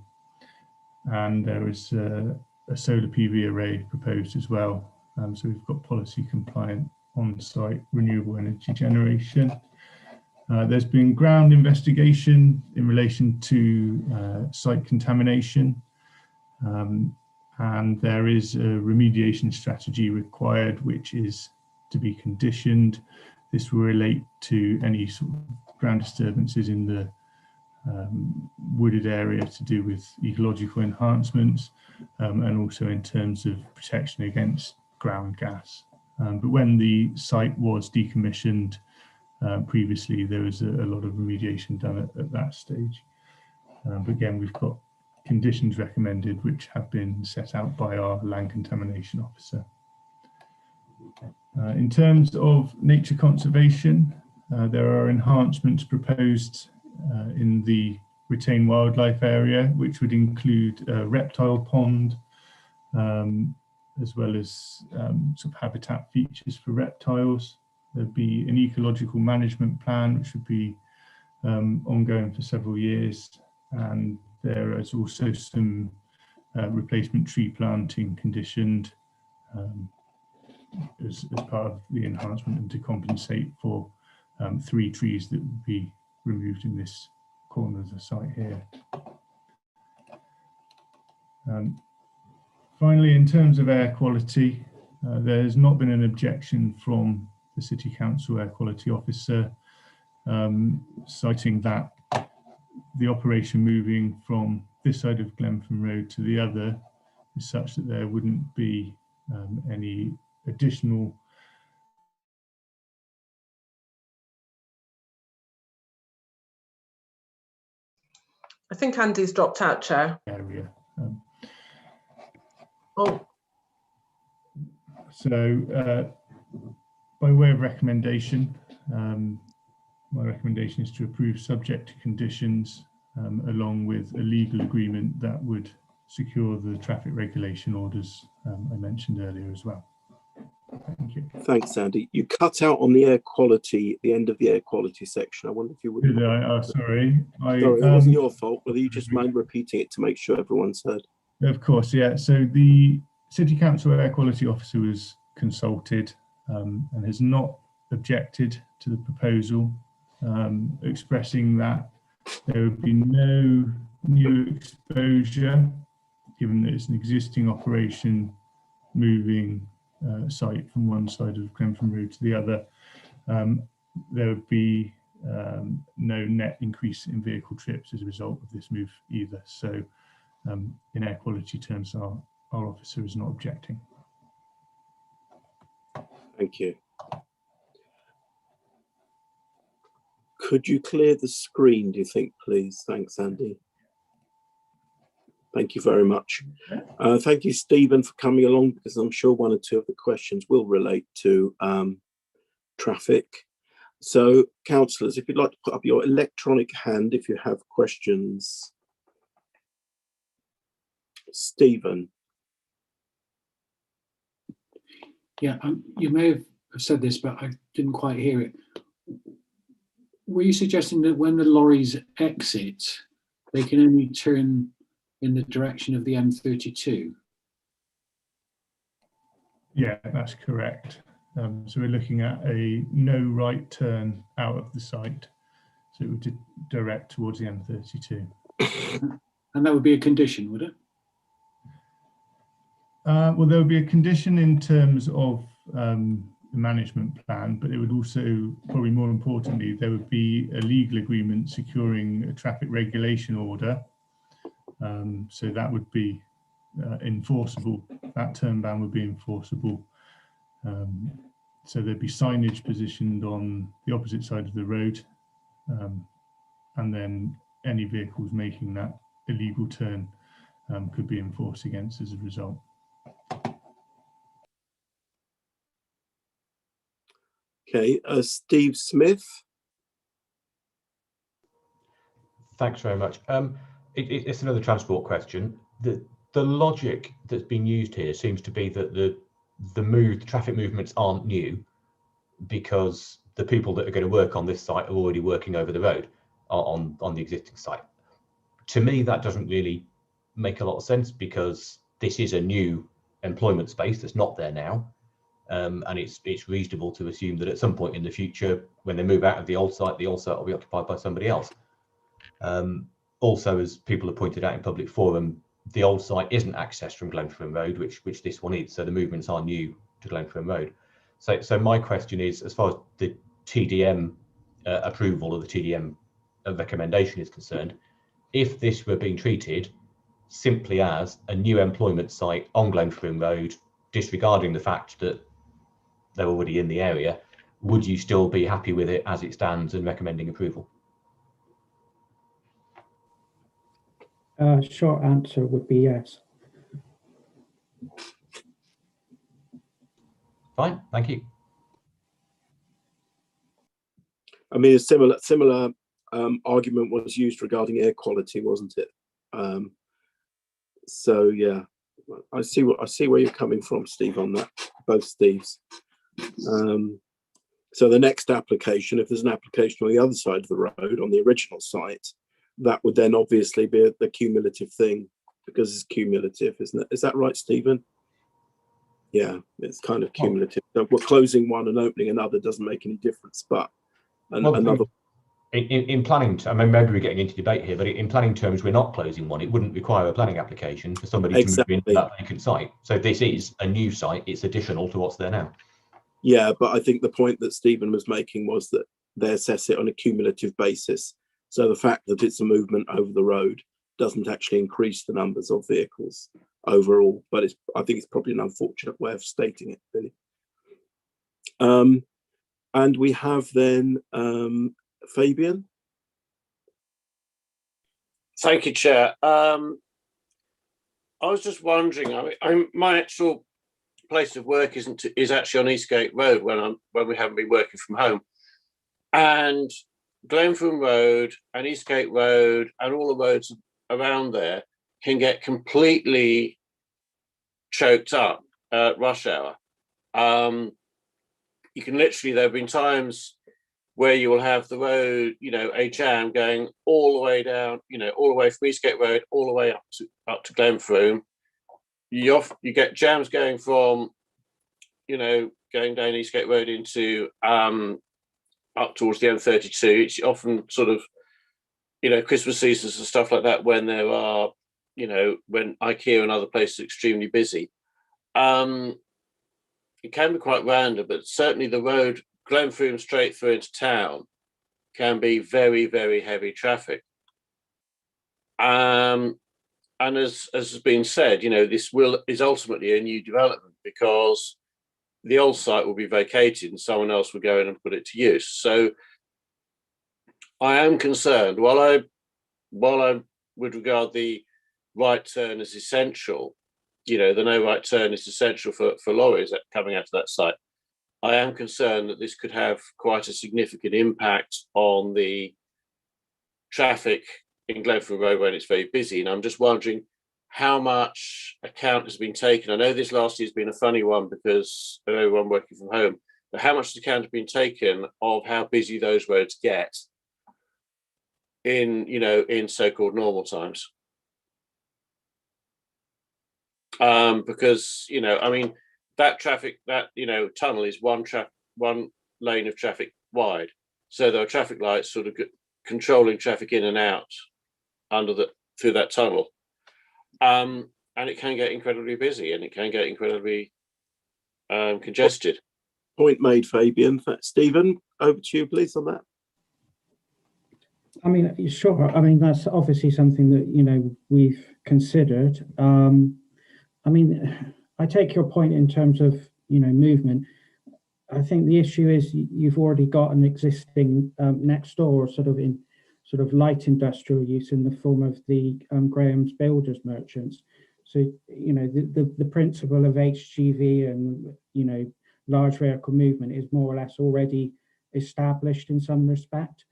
S12: there is a solar PV array proposed as well. So we've got policy compliant on-site renewable energy generation. There's been ground investigation in relation to site contamination, and there is a remediation strategy required, which is to be conditioned. This will relate to any sort of ground disturbances in the wooded area to do with ecological enhancements, and also in terms of protection against ground gas. But when the site was decommissioned previously, there was a lot of remediation done at that stage. But again, we've got conditions recommended which have been set out by our land contamination officer. In terms of nature conservation, there are enhancements proposed in the retained wildlife area, which would include a reptile pond, as well as sort of habitat features for reptiles. There'd be an ecological management plan, which would be ongoing for several years. And there is also some replacement tree planting conditioned as part of the enhancement and to compensate for 3 trees that would be removed in this corner of the site here. Finally, in terms of air quality, there has not been an objection from the City Council Air Quality Officer, citing that the operation moving from this side of Glenfrome Road to the other is such that there wouldn't be any additional
S3: I think Andy's dropped out, Chair.
S12: area.
S3: Oh,
S12: So by way of recommendation, my recommendation is to approve subject to conditions along with a legal agreement that would secure the traffic regulation orders I mentioned earlier as well. Thank you.
S2: Thanks, Andy. You cut out on the air quality, the end of the air quality section. I wonder if you would.
S12: Did I? Oh, sorry.
S2: Sorry, it wasn't your fault. Whether you just mind repeating it to make sure everyone's heard.
S12: Of course, yeah. So the City Council Air Quality Officer was consulted and has not objected to the proposal, expressing that there would be no new exposure, given that it's an existing operation moving site from one side of Glenfrome Road to the other. There would be no net increase in vehicle trips as a result of this move either. So in air quality terms, our officer is not objecting.
S2: Thank you. Could you clear the screen, do you think, please? Thanks, Andy. Thank you very much. Thank you, Stephen, for coming along, because I'm sure 1 or 2 of the questions will relate to traffic. So, councillors, if you'd like to put up your electronic hand if you have questions. Stephen.
S6: Yeah, you may have said this, but I didn't quite hear it. Were you suggesting that when the lorries exit, they can only turn in the direction of the M32?
S12: Yeah, that's correct. So we're looking at a no right turn out of the site. So it would direct towards the M32.
S6: And that would be a condition, would it?
S12: Well, there would be a condition in terms of the management plan, but it would also, probably more importantly, there would be a legal agreement securing a traffic regulation order. So that would be enforceable. That turn ban would be enforceable. So there'd be signage positioned on the opposite side of the road, and then any vehicles making that illegal turn could be enforced against as a result.
S2: Okay, Steve Smith.
S13: Thanks very much. It's another transport question. The logic that's being used here seems to be that the traffic movements aren't new, because the people that are going to work on this site are already working over the road on the existing site. To me, that doesn't really make a lot of sense, because this is a new employment space that's not there now. And it's reasonable to assume that at some point in the future, when they move out of the old site will be occupied by somebody else. Also, as people have pointed out in public forum, the old site isn't accessed from Glenfrome Road, which this one is. So the movements are new to Glenfrome Road. So my question is, as far as the TDM approval or the TDM recommendation is concerned, if this were being treated simply as a new employment site on Glenfrome Road, disregarding the fact that they're already in the area, would you still be happy with it as it stands and recommending approval?
S14: Short answer would be yes.
S13: Fine, thank you.
S2: I mean, a similar argument was used regarding air quality, wasn't it? So yeah, I see where you're coming from, Steve, on that. Both Steves. So the next application, if there's an application on the other side of the road, on the original site, that would then obviously be the cumulative thing, because it's cumulative, isn't it? Is that right, Stephen? Yeah, it's kind of cumulative. So we're closing one and opening another doesn't make any difference, but And
S13: Well,
S2: another.
S13: In planning, I mean, maybe we're getting into debate here, but in planning terms, we're not closing one. It wouldn't require a planning application for somebody to move into that vacant site. So this is a new site. It's additional to what's there now.
S2: Yeah, but I think the point that Stephen was making was that they assess it on a cumulative basis. So the fact that it's a movement over the road doesn't actually increase the numbers of vehicles overall. But I think it's probably an unfortunate way of stating it, really. And we have then Fabian.
S7: Thank you, Chair. I was just wondering. My actual place of work is actually on Eastgate Road when we haven't been working from home, and Glenfrome Road and Eastgate Road and all the roads around there can get completely choked up at rush hour. You can literally, there have been times where you will have the road, a jam going all the way down, all the way from Eastgate Road, all the way up to Glenfrome. You get jams going from, going down Eastgate Road into up towards the M32. It's often sort of, Christmas seasons and stuff like that when there are, when IKEA and other places are extremely busy. It can be quite random, but certainly the road Glenfrome straight through into town can be very, very heavy traffic. And as has been said, this is ultimately a new development because the old site will be vacated and someone else will go in and put it to use. So I am concerned, while I would regard the right turn as essential, the no right turn is essential for lorries coming out of that site. I am concerned that this could have quite a significant impact on the traffic in Glenfrome Road when it's very busy. And I'm just wondering how much account has been taken. I know this last year's been a funny one because of everyone working from home, but how much account has been taken of how busy those roads get in so-called normal times? Because that traffic, tunnel is one lane of traffic wide, so there are traffic lights sort of controlling traffic in and out through that tunnel, and it can get incredibly busy and it can get incredibly congested.
S2: Point made, Fabian. Stephen, over to you, please, on that.
S14: I mean, sure. I mean, that's obviously something that we've considered. I mean, I take your point in terms of movement. I think the issue is you've already got an existing next door sort of light industrial use in the form of the Graham's Builders merchants. So the principle of HGV and large vehicle movement is more or less already established in some respect.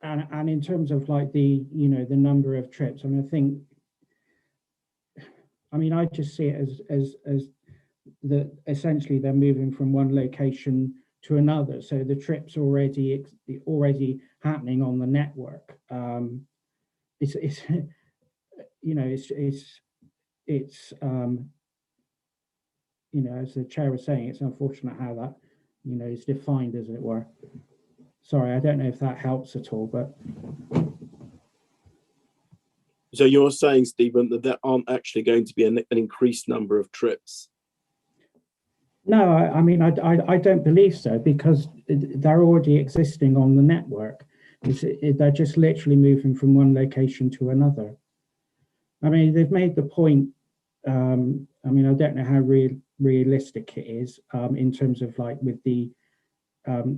S14: And in terms of like the number of trips, I just see it as that essentially they're moving from one location to another. So the trips already happening on the network. It's as the chair was saying, it's unfortunate how that is defined, as it were. Sorry, I don't know if that helps at all, but.
S2: So you're saying, Stephen, that there aren't actually going to be an increased number of trips?
S14: No, I don't believe so, because they're already existing on the network. They're just literally moving from one location to another. I mean, they've made the point. I don't know how realistic it is in terms of like with the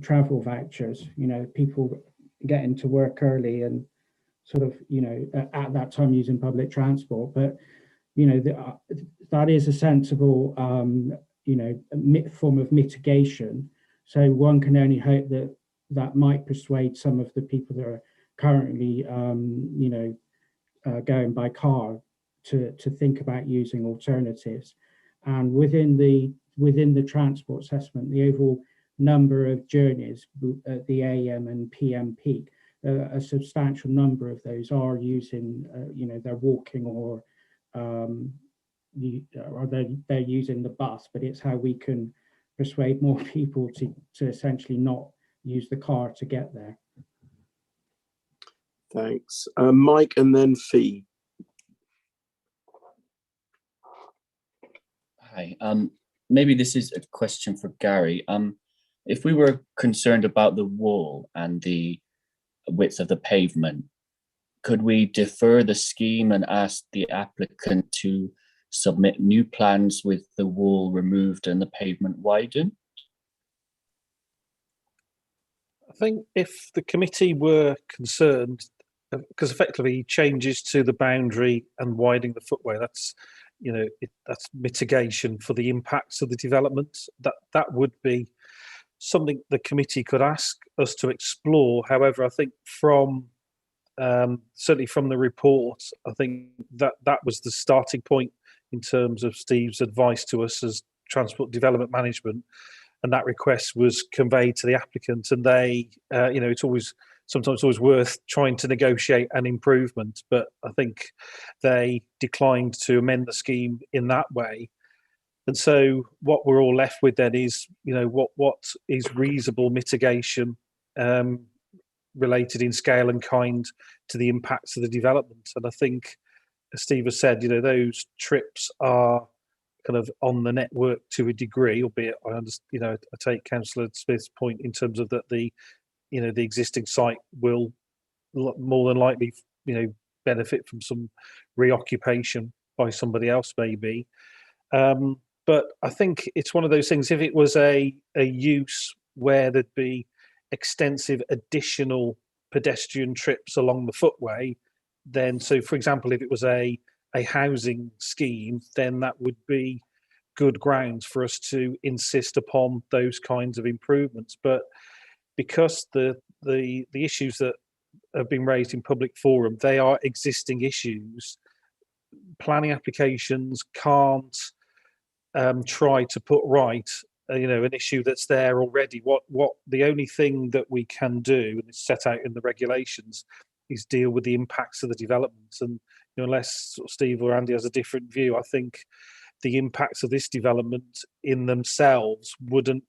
S14: travel vouchers. People getting to work early and sort of at that time using public transport, but that is a sensible form of mitigation. So one can only hope that that might persuade some of the people that are currently going by car to think about using alternatives. And within the transport assessment, the overall number of journeys at the AM and PM peak, a substantial number of those are using they're walking or they're using the bus, but it's how we can persuade more people to essentially not use the car to get there.
S2: Thanks. Mike and then Fee.
S4: Hi. Maybe this is a question for Gary. If we were concerned about the wall and the width of the pavement, could we defer the scheme and ask the applicant to submit new plans with the wall removed and the pavement widened?
S5: I think if the committee were concerned, because effectively changes to the boundary and widening the footway, that's, you know, that's mitigation for the impacts of the development. That would be something the committee could ask us to explore. However, I think from certainly from the report, I think that was the starting point in terms of Steve's advice to us as Transport Development Management, and that request was conveyed to the applicant. And they, you know, it's sometimes always worth trying to negotiate an improvement, but I think they declined to amend the scheme in that way. And so what we're all left with then is, you know, what is reasonable mitigation related in scale and kind to the impacts of the development. And I think, as Steve has said, you know, those trips are kind of on the network to a degree, albeit I understand, you know, I take Councillor Smith's point in terms of that the existing site will more than likely, you know, benefit from some reoccupation by somebody else maybe. But I think it's one of those things, if it was a use where there'd be extensive additional pedestrian trips along the footway, then, so for example, if it was a housing scheme, then that would be good grounds for us to insist upon those kinds of improvements. But because the issues that have been raised in public forum, they are existing issues, planning applications can't try to put right you know, an issue that's there already. What the only thing that we can do, and it's set out in the regulations, is deal with the impacts of the developments. And you know, unless sort of Steve or Andy has a different view, I think the impacts of this development in themselves wouldn't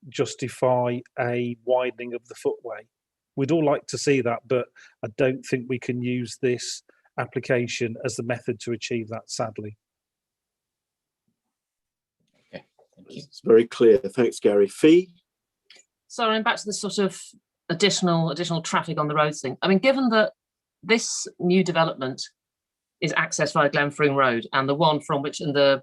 S5: justify a widening of the footway. We'd all like to see that, but I don't think we can use this application as the method to achieve that, sadly.
S2: It's very clear. Thanks, Gary. Fee?
S15: So I'm back to the sort of additional traffic on the roads thing. I mean, given that this new development is accessed via Glenfrome Road, and the one from which, and the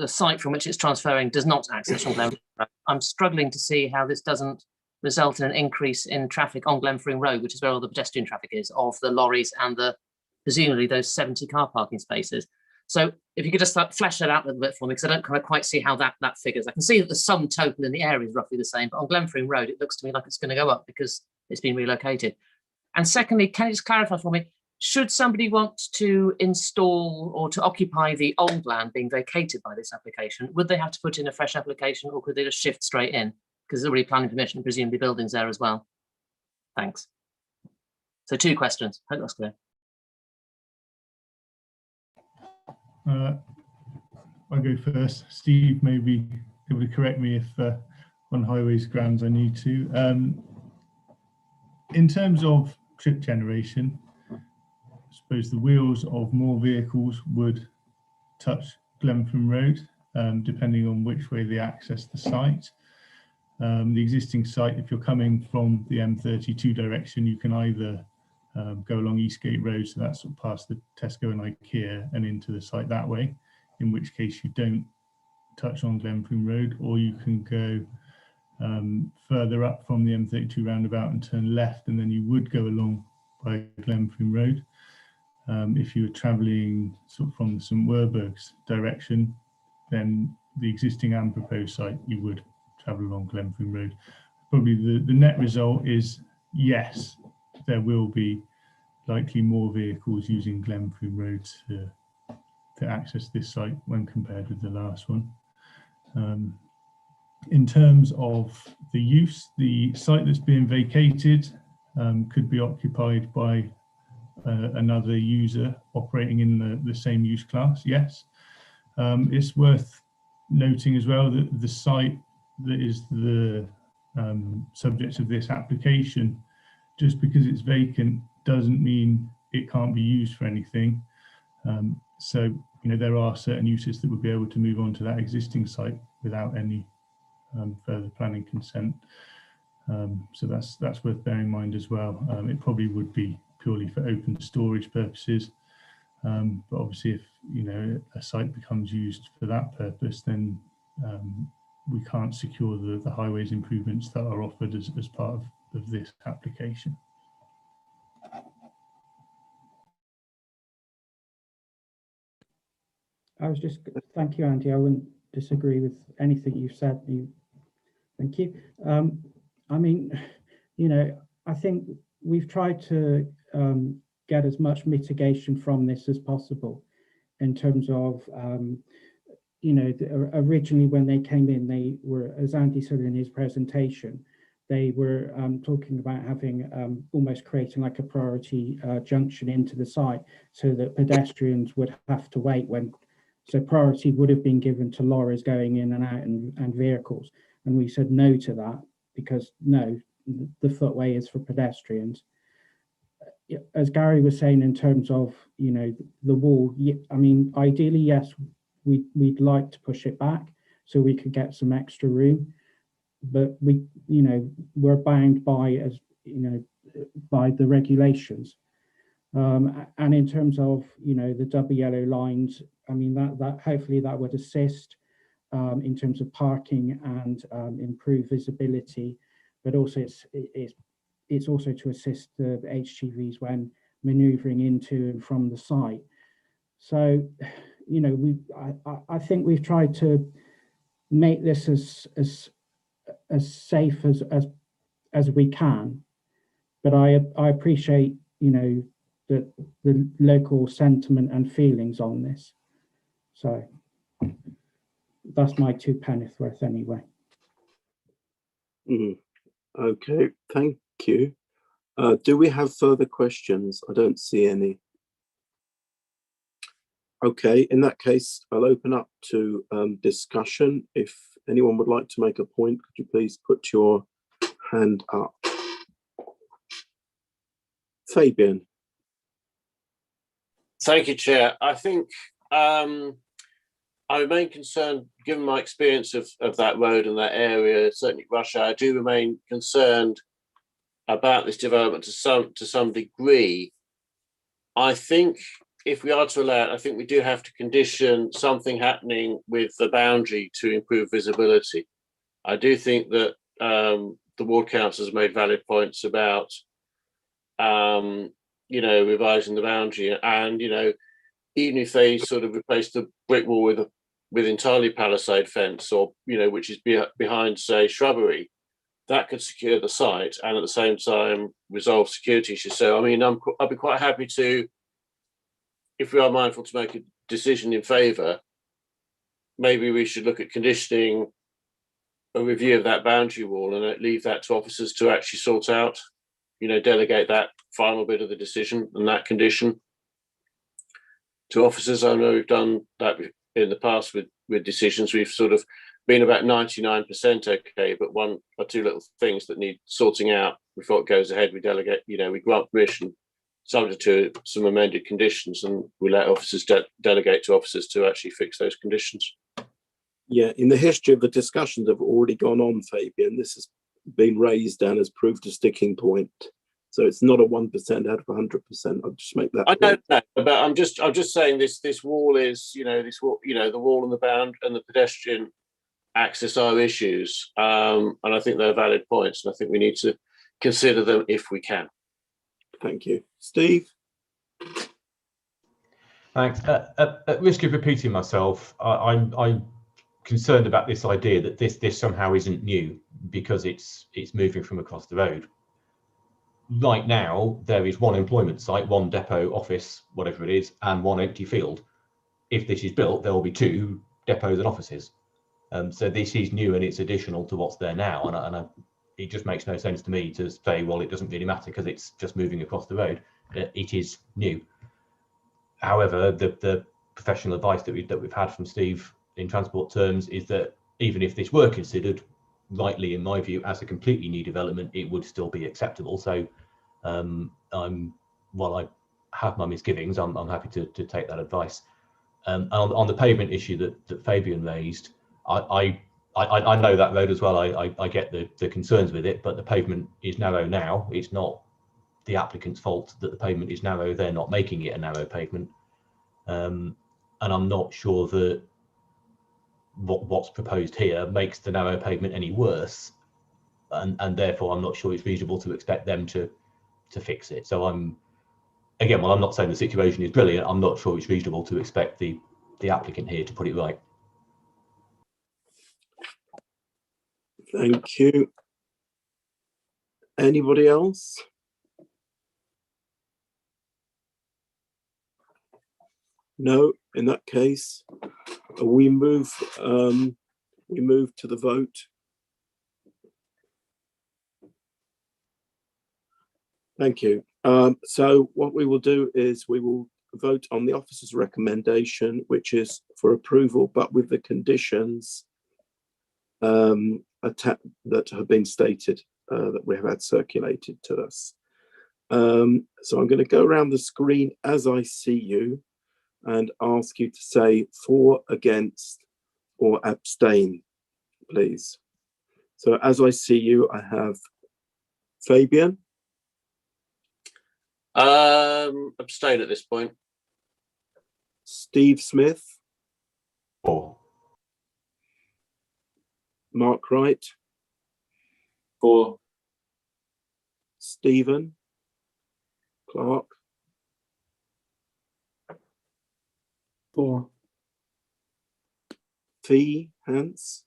S15: site from which it's transferring does not access from Glenfrome Road, I'm struggling to see how this doesn't result in an increase in traffic on Glenfrome Road, which is where all the pedestrian traffic is, of the lorries and the presumably those 70 car parking spaces. So if you could just flesh that out a little bit for me, because I don't kind of quite see how that figures. I can see that the sum total in the area is roughly the same, but on Glenfrome Road, it looks to me like it's going to go up because it's been relocated. And secondly, can you just clarify for me, should somebody want to install or to occupy the old land being vacated by this application, would they have to put in a fresh application, or could they just shift straight in? Because there's already planning permission, presumably buildings there as well. Thanks. So 2 questions. Hope that's clear.
S12: I'll go first. Steve may be able to correct me if on highways grounds I need to. In terms of trip generation, I suppose the wheels of more vehicles would touch Glenfrome Road, depending on which way they access the site. The existing site, if you're coming from the M32 direction, you can either go along Eastgate Road, so that's sort of past the Tesco and IKEA, and into the site that way, in which case you don't touch on Glenfrome Road, or you can go further up from the M32 roundabout and turn left, and then you would go along by Glenfrome Road. If you were travelling sort of from the St Werburgh's direction, then the existing and proposed site, you would travel along Glenfrome Road. Probably the net result is yes, there will be likely more vehicles using Glenfrome Road to access this site when compared with the last one. In terms of the use, the site that's being vacated could be occupied by another user operating in the same use class, yes. It's worth noting as well that the site that is the subject of this application. Just because it's vacant doesn't mean it can't be used for anything. So, you know, there are certain uses that would be able to move on to that existing site without any further planning consent. So that's worth bearing in mind as well. It probably would be purely for open storage purposes. But obviously, if, you know, a site becomes used for that purpose, then we can't secure the highways improvements that are offered as part of this application.
S14: Thank you, Andy. I wouldn't disagree with anything you've said. Thank you. I mean, you know, I think we've tried to get as much mitigation from this as possible in terms of, you know, originally when they came in, they were, as Andy said in his presentation, they were talking about having almost creating like a priority junction into the site so that pedestrians would have to wait so priority would have been given to lorries going in and out and vehicles. And we said no to that because no, the footway is for pedestrians. As Gary was saying, in terms of, you know, the wall, I mean, ideally, yes, we'd like to push it back so we could get some extra room, but we, you know, we're bound by, as you know, by the regulations. And in terms of, you know, the double yellow lines, I mean, that hopefully that would assist in terms of parking and improve visibility, but also it's also to assist the HGVs when manoeuvring into and from the site. So, you know, I think we've tried to make this as safe as we can, but I appreciate, you know, the local sentiment and feelings on this. So that's my 2 penneth worth anyway.
S2: Okay, thank you. Do we have further questions? I don't see any. Okay, in that case, I'll open up to discussion. If anyone would like to make a point, could you please put your hand up? Fabian.
S7: Thank you, Chair. I think I remain concerned, given my experience of that road and that area, certainly rush hour, I do remain concerned about this development to some degree. I think if we are to allow it, I think we do have to condition something happening with the boundary to improve visibility. I do think that the ward council has made valid points about you know, revising the boundary, and you know, even if they sort of replace the brick wall with entirely palisade fence, or you know, which is behind, say, shrubbery, that could secure the site and at the same time resolve security issues. So I mean, I'd be quite happy to, if we are mindful to make a decision in favour, maybe we should look at conditioning a review of that boundary wall and leave that to officers to actually sort out, you know, delegate that final bit of the decision and that condition to officers. I know we've done that in the past with decisions. We've sort of been about 99% okay, but 1 or 2 little things that need sorting out before it goes ahead, we delegate, you know, we grant permission subject to some amended conditions, and we let officers delegate to officers to actually fix those conditions.
S2: Yeah, in the history of the discussions that have already gone on, Fabian, this has been raised and has proved a sticking point. So it's not a 1% out of 100%. I'll just make that.
S7: I don't know, but I'm just saying this wall is, you know, this wall, you know, the wall and the bound and the pedestrian access are issues, and I think they're valid points, and I think we need to consider them if we can.
S2: Thank you, Steve.
S13: Thanks. At risk of repeating myself, I'm concerned about this idea that this somehow isn't new because it's moving from across the road. Right now, there is 1 employment site, 1 depot, office, whatever it is, and 1 empty field. If this is built, there will be 2 depots and offices. So this is new and it's additional to what's there now. And it just makes no sense to me to say, well, it doesn't really matter because it's just moving across the road. It is new. However, the professional advice that we've had from Steve in transport terms is that even if this were considered, rightly, in my view, as a completely new development, it would still be acceptable. So while I have my misgivings, I'm happy to take that advice. On the pavement issue that Fabian raised, I know that road as well. I get the concerns with it, but the pavement is narrow now. It's not the applicant's fault that the pavement is narrow. They're not making it a narrow pavement. And I'm not sure that what's proposed here makes the narrow pavement any worse. And therefore, I'm not sure it's reasonable to expect them to fix it. So I'm not saying the situation is brilliant. I'm not sure it's reasonable to expect the applicant here to put it right.
S2: Thank you. Anybody else? No, in that case, we move to the vote. Thank you. So what we will do is we will vote on the officer's recommendation, which is for approval, but with the conditions that have been stated, that we have had circulated to us. So I'm going to go around the screen as I see you and ask you to say for, against, or abstain, please. So as I see you, I have Fabian.
S7: Abstain at this point.
S2: Steve Smith.
S13: For.
S2: Mark Wright.
S7: For.
S2: Stephen Clark.
S14: For.
S2: Fee Hans.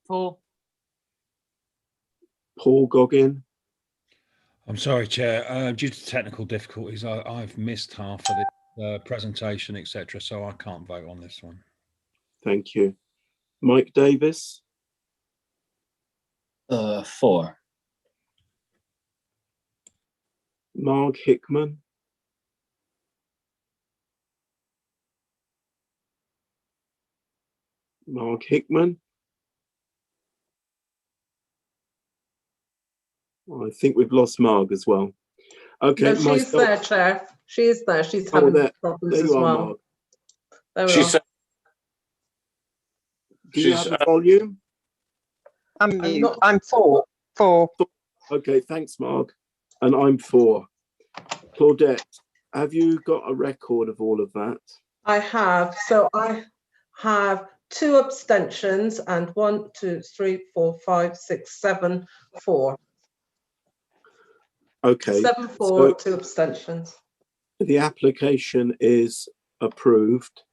S15: For.
S2: Paul Goggin.
S16: I'm sorry, Chair. Due to technical difficulties, I've missed half of the presentation, etc., so I can't vote on this one.
S2: Thank you. Mike Davis.
S4: For.
S2: Marg Hickman. Marg Hickman. I think we've lost Marg as well. Okay,
S3: No, she's there, Chair. She is there. She's having problems as well.
S2: Marg.
S3: There we are.
S2: Do you have a volume?
S17: I'm for.
S2: Okay, thanks, Marg. And I'm for. Claudette, have you got a record of all of that?
S3: I have. So I have 2 abstentions and 1, 2, 3, 4, 5, 6, 7, 4.
S2: Okay.
S3: 7 for, 2 abstentions.
S2: The application is approved.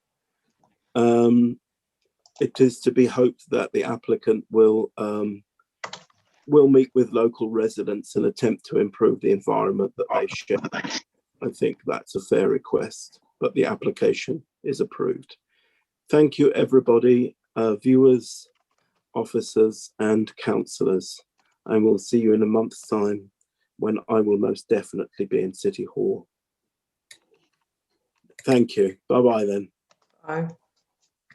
S2: It is to be hoped that the applicant will meet with local residents and attempt to improve the environment that they share. I think that's a fair request, but the application is approved. Thank you, everybody, viewers, officers, and councillors. And we'll see you in a month's time, when I will most definitely be in City Hall. Thank you. Bye-bye then.
S3: Bye.